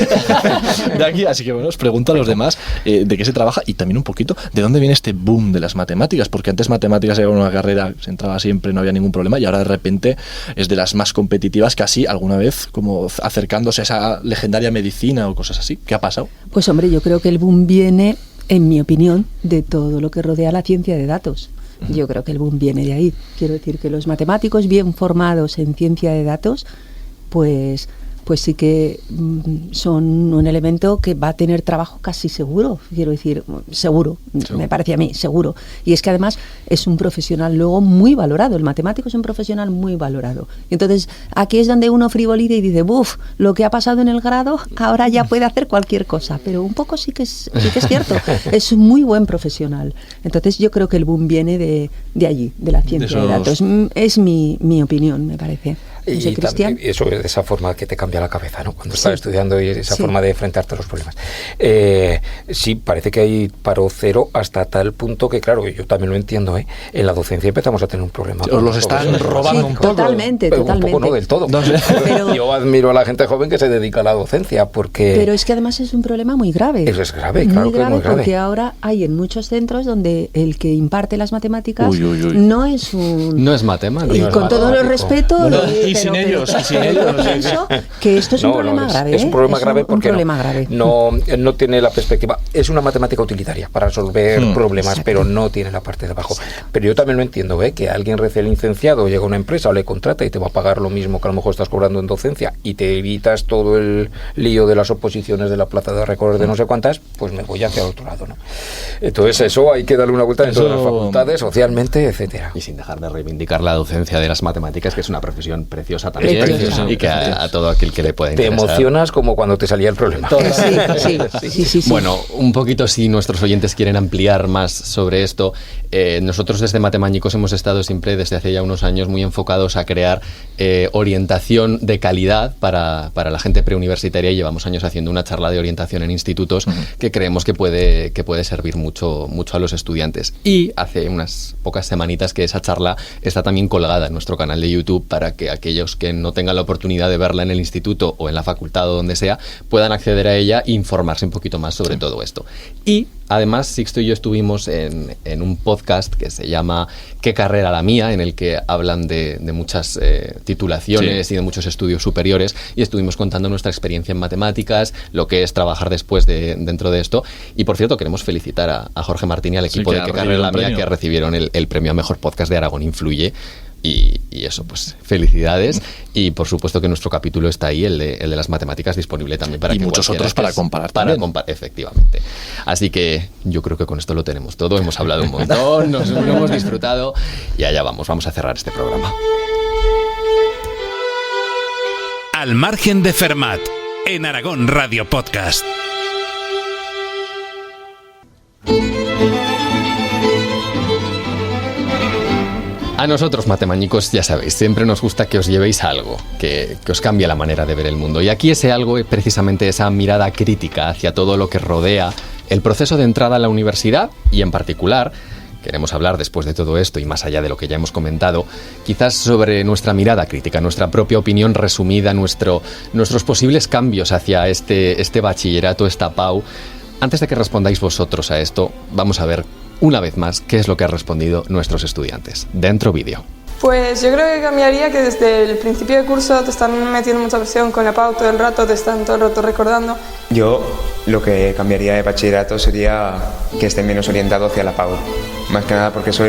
aquí, así que bueno, os pregunto a los demás de qué se trabaja y también un poquito de dónde viene este boom de las matemáticas, porque antes matemáticas era una carrera, se entraba siempre, no había ningún problema, y ahora de repente es de las más competitivas, casi alguna vez como acercándose a esa legendaria medicina o cosas así. ¿Qué ha pasado? Pues hombre, yo creo que el boom viene, en mi opinión, de todo lo que rodea la ciencia de datos. Yo creo que el boom viene de ahí. Quiero decir que los matemáticos bien formados en ciencia de datos, pues sí que son un elemento que va a tener trabajo casi seguro, quiero decir, seguro, me parece a mí, seguro. Y es que además es un profesional luego muy valorado, el matemático es un profesional muy valorado. Y entonces aquí es donde uno frivoliza y dice, lo que ha pasado en el grado, ahora ya puede hacer cualquier cosa, pero un poco sí que es cierto, es un muy buen profesional. Entonces yo creo que el boom viene de allí, de la ciencia de datos. Es mi opinión, me parece. Y también eso de esa forma que te cambia la cabeza, ¿no? Cuando estás estudiando y esa forma de enfrentarte a los problemas. Sí, parece que hay paro cero hasta tal punto que, claro, yo también lo entiendo, ¿eh? En la docencia empezamos a tener un problema. Os los están robando un poco. Totalmente. Un poco, no del todo. Pero yo admiro a la gente joven que se dedica a la docencia porque... Pero es que además es un problema muy grave. Eso es grave, claro que es muy grave. Porque ahora hay en muchos centros donde el que imparte las matemáticas no es un... No es matemático. Y con todo el respeto... Sin ellos. Pienso que esto es un problema grave. Es un problema grave porque grave. No tiene la perspectiva. Es una matemática utilitaria para resolver problemas, pero no tiene la parte de abajo. Pero yo también lo entiendo, que alguien recién licenciado llega a una empresa o le contrata y te va a pagar lo mismo que a lo mejor estás cobrando en docencia y te evitas todo el lío de las oposiciones de la plaza de récords de no sé cuántas, pues me voy hacia el otro lado, ¿no? Entonces eso hay que darle una vuelta en todas las facultades, socialmente, etcétera. Y sin dejar de reivindicar la docencia de las matemáticas, que es una profesión preciosa también. Preciosa. Y que a todo aquel que le pueda interesar. Te emocionas como cuando te salía el problema. Sí. Bueno, un poquito si nuestros oyentes quieren ampliar más sobre esto, nosotros desde Matemañicos hemos estado siempre desde hace ya unos años muy enfocados a crear orientación de calidad para la gente preuniversitaria, y llevamos años haciendo una charla de orientación en institutos que creemos que puede servir mucho a los estudiantes. Y hace unas pocas semanitas que esa charla está también colgada en nuestro canal de YouTube para que aquellos que no tengan la oportunidad de verla en el instituto o en la facultad o donde sea puedan acceder a ella e informarse un poquito más sobre todo esto. Y además, Sixto y yo estuvimos en un podcast que se llama ¿Qué carrera la mía?, en el que hablan de muchas titulaciones y de muchos estudios superiores, y estuvimos contando nuestra experiencia en matemáticas, lo que es trabajar después dentro de esto. Y por cierto, queremos felicitar a Jorge Martín y al equipo de ¿Qué carrera la mía?, que recibieron el premio a Mejor Podcast de Aragón Influye. Y eso, pues felicidades. Y por supuesto que nuestro capítulo está ahí, el de las matemáticas, disponible también para y que muchos otros para comparar efectivamente. Así que yo creo que con esto lo tenemos todo. Hemos hablado un montón, lo hemos disfrutado y allá vamos a cerrar este programa. Al margen de Fermat, en Aragón Radio Podcast. A nosotros, matemañicos, ya sabéis, siempre nos gusta que os llevéis a algo, que os cambie la manera de ver el mundo. Y aquí ese algo es precisamente esa mirada crítica hacia todo lo que rodea el proceso de entrada a la universidad, y en particular queremos hablar, después de todo esto y más allá de lo que ya hemos comentado, quizás sobre nuestra mirada crítica, nuestra propia opinión resumida, nuestros posibles cambios hacia este bachillerato, esta PAU. Antes de que respondáis vosotros a esto, vamos a ver una vez más qué es lo que han respondido nuestros estudiantes. Dentro vídeo. Pues yo creo que cambiaría que desde el principio de curso te están metiendo mucha presión con la PAU todo el rato, te están todo el rato recordando. Yo lo que cambiaría de bachillerato sería que esté menos orientado hacia la PAU. Más que nada porque eso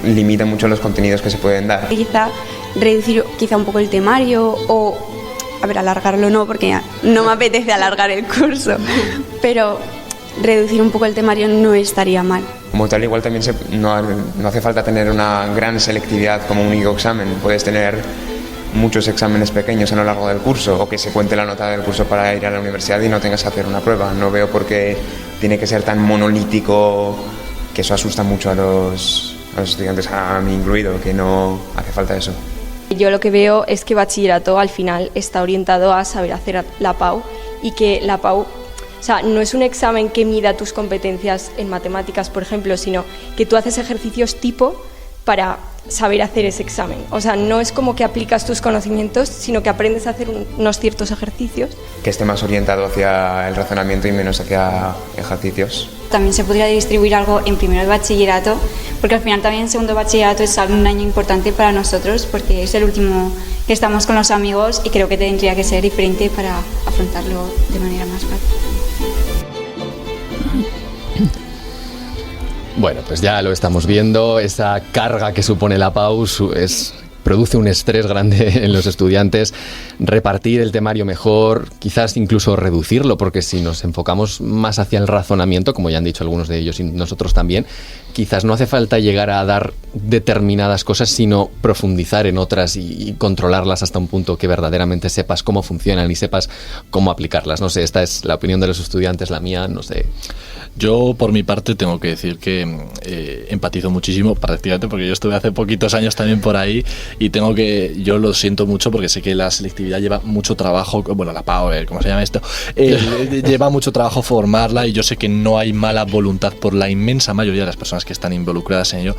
limita mucho los contenidos que se pueden dar. Quizá reducir un poco el temario o, alargarlo no, porque no me apetece alargar el curso, pero reducir un poco el temario no estaría mal. Como tal, igual también no hace falta tener una gran selectividad como único examen. Puedes tener muchos exámenes pequeños a lo largo del curso, o que se cuente la nota del curso para ir a la universidad y no tengas que hacer una prueba. No veo por qué tiene que ser tan monolítico, que eso asusta mucho a los estudiantes, a mí incluido, que no hace falta eso. Yo lo que veo es que bachillerato al final está orientado a saber hacer la PAU, y que la PAU, no es un examen que mida tus competencias en matemáticas, por ejemplo, sino que tú haces ejercicios tipo para saber hacer ese examen. No es como que aplicas tus conocimientos, sino que aprendes a hacer unos ciertos ejercicios. Que esté más orientado hacia el razonamiento y menos hacia ejercicios. También se podría distribuir algo en primero de bachillerato, porque al final también segundo de bachillerato es un año importante para nosotros, porque es el último que estamos con los amigos, y creo que tendría que ser diferente para afrontarlo de manera más fácil. Bueno, pues ya lo estamos viendo, esa carga que supone la PAU produce un estrés grande en los estudiantes. Repartir el temario mejor, quizás incluso reducirlo, porque si nos enfocamos más hacia el razonamiento, como ya han dicho algunos de ellos y nosotros también, quizás no hace falta llegar a dar determinadas cosas, sino profundizar en otras y controlarlas hasta un punto que verdaderamente sepas cómo funcionan y sepas cómo aplicarlas. No sé, esta es la opinión de los estudiantes, la mía, no sé. Yo, por mi parte, tengo que decir que empatizo muchísimo, prácticamente, porque yo estuve hace poquitos años también por ahí, y yo lo siento mucho, porque sé que la selectividad lleva mucho trabajo, bueno, la PAU, ¿cómo se llama esto? Lleva mucho trabajo formarla, y yo sé que no hay mala voluntad por la inmensa mayoría de las personas que están involucradas en ello,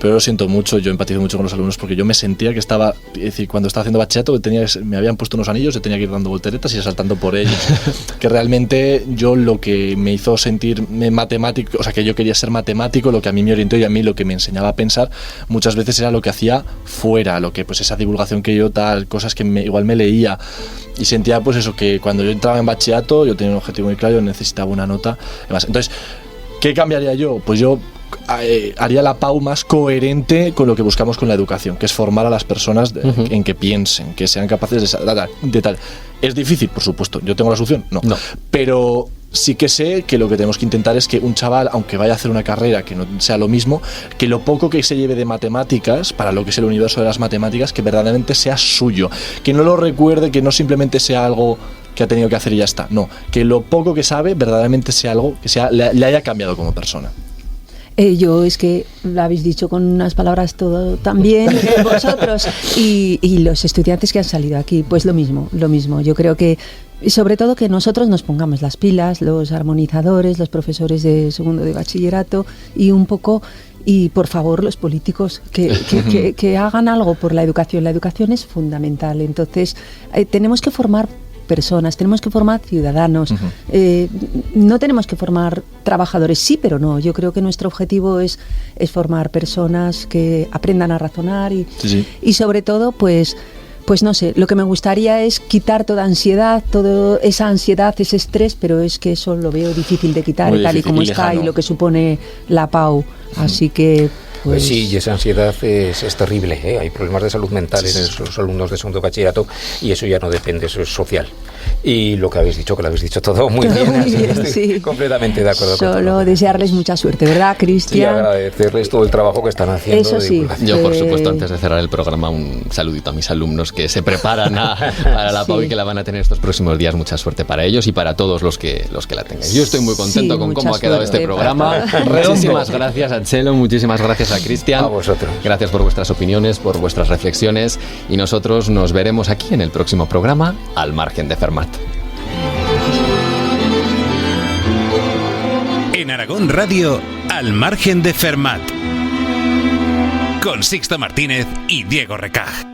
pero lo siento mucho, yo empatizo mucho con los alumnos, porque yo me sentía que estaba, es decir, cuando estaba haciendo bachillerato, me habían puesto unos anillos, yo tenía que ir dando volteretas y saltando por ellos, que realmente yo lo que me hizo sentir matemático, que yo quería ser matemático, lo que a mí me orientó y a mí lo que me enseñaba a pensar muchas veces era lo que hacía fuera, lo que pues esa divulgación que yo cosas que igual me leía, y sentía pues eso, que cuando yo entraba en bachillerato yo tenía un objetivo muy claro, yo necesitaba una nota además. Entonces, ¿qué cambiaría yo? Pues yo haría la PAU más coherente con lo que buscamos con la educación, que es formar a las personas en que piensen, que sean capaces de tal. ¿Es difícil? Por supuesto. ¿Yo tengo la solución? No. Pero sí que sé que lo que tenemos que intentar es que un chaval, aunque vaya a hacer una carrera que no sea lo mismo, que lo poco que se lleve de matemáticas, para lo que es el universo de las matemáticas, que verdaderamente sea suyo, que no lo recuerde, que no simplemente sea algo que ha tenido que hacer y ya está, no, que lo poco que sabe verdaderamente sea algo que le haya cambiado como persona. Yo es que lo habéis dicho con unas palabras todo también vosotros y los estudiantes que han salido aquí, pues lo mismo. Yo creo que sobre todo que nosotros nos pongamos las pilas, los armonizadores, los profesores de segundo de bachillerato y un poco, y por favor los políticos que hagan algo por la educación. La educación es fundamental, entonces tenemos que formar personas, tenemos que formar ciudadanos, no tenemos que formar trabajadores, sí, pero no. Yo creo que nuestro objetivo es formar personas que aprendan a razonar y sobre todo, pues no sé, lo que me gustaría es quitar toda ansiedad, toda esa ansiedad, ese estrés, pero es que eso lo veo difícil de quitar, tal y como está y lo que supone la PAU, así que... Pues sí, y esa ansiedad es terrible, ¿eh? Hay problemas de salud mental en los alumnos de segundo de bachillerato y eso ya no depende, eso es social. Y lo que habéis dicho, que lo habéis dicho todo muy bien, estoy completamente de acuerdo. Solo desearles mucha suerte, ¿verdad, Cristian? Y agradecerles todo el trabajo que están haciendo. Eso sí. Yo, por supuesto, antes de cerrar el programa, un saludito a mis alumnos que se preparan para la PAU y que la van a tener estos próximos días. Mucha suerte para ellos y para todos los que la tengan. Yo estoy muy contento con cómo ha quedado este programa. Muchísimas gracias a Chelo, muchísimas gracias a Cristian. A vosotros. Gracias por vuestras opiniones, por vuestras reflexiones y nosotros nos veremos aquí en el próximo programa Al Margen de Fermat. En Aragón Radio, Al Margen de Fermat, con Sixto Martínez y Diego Recaj.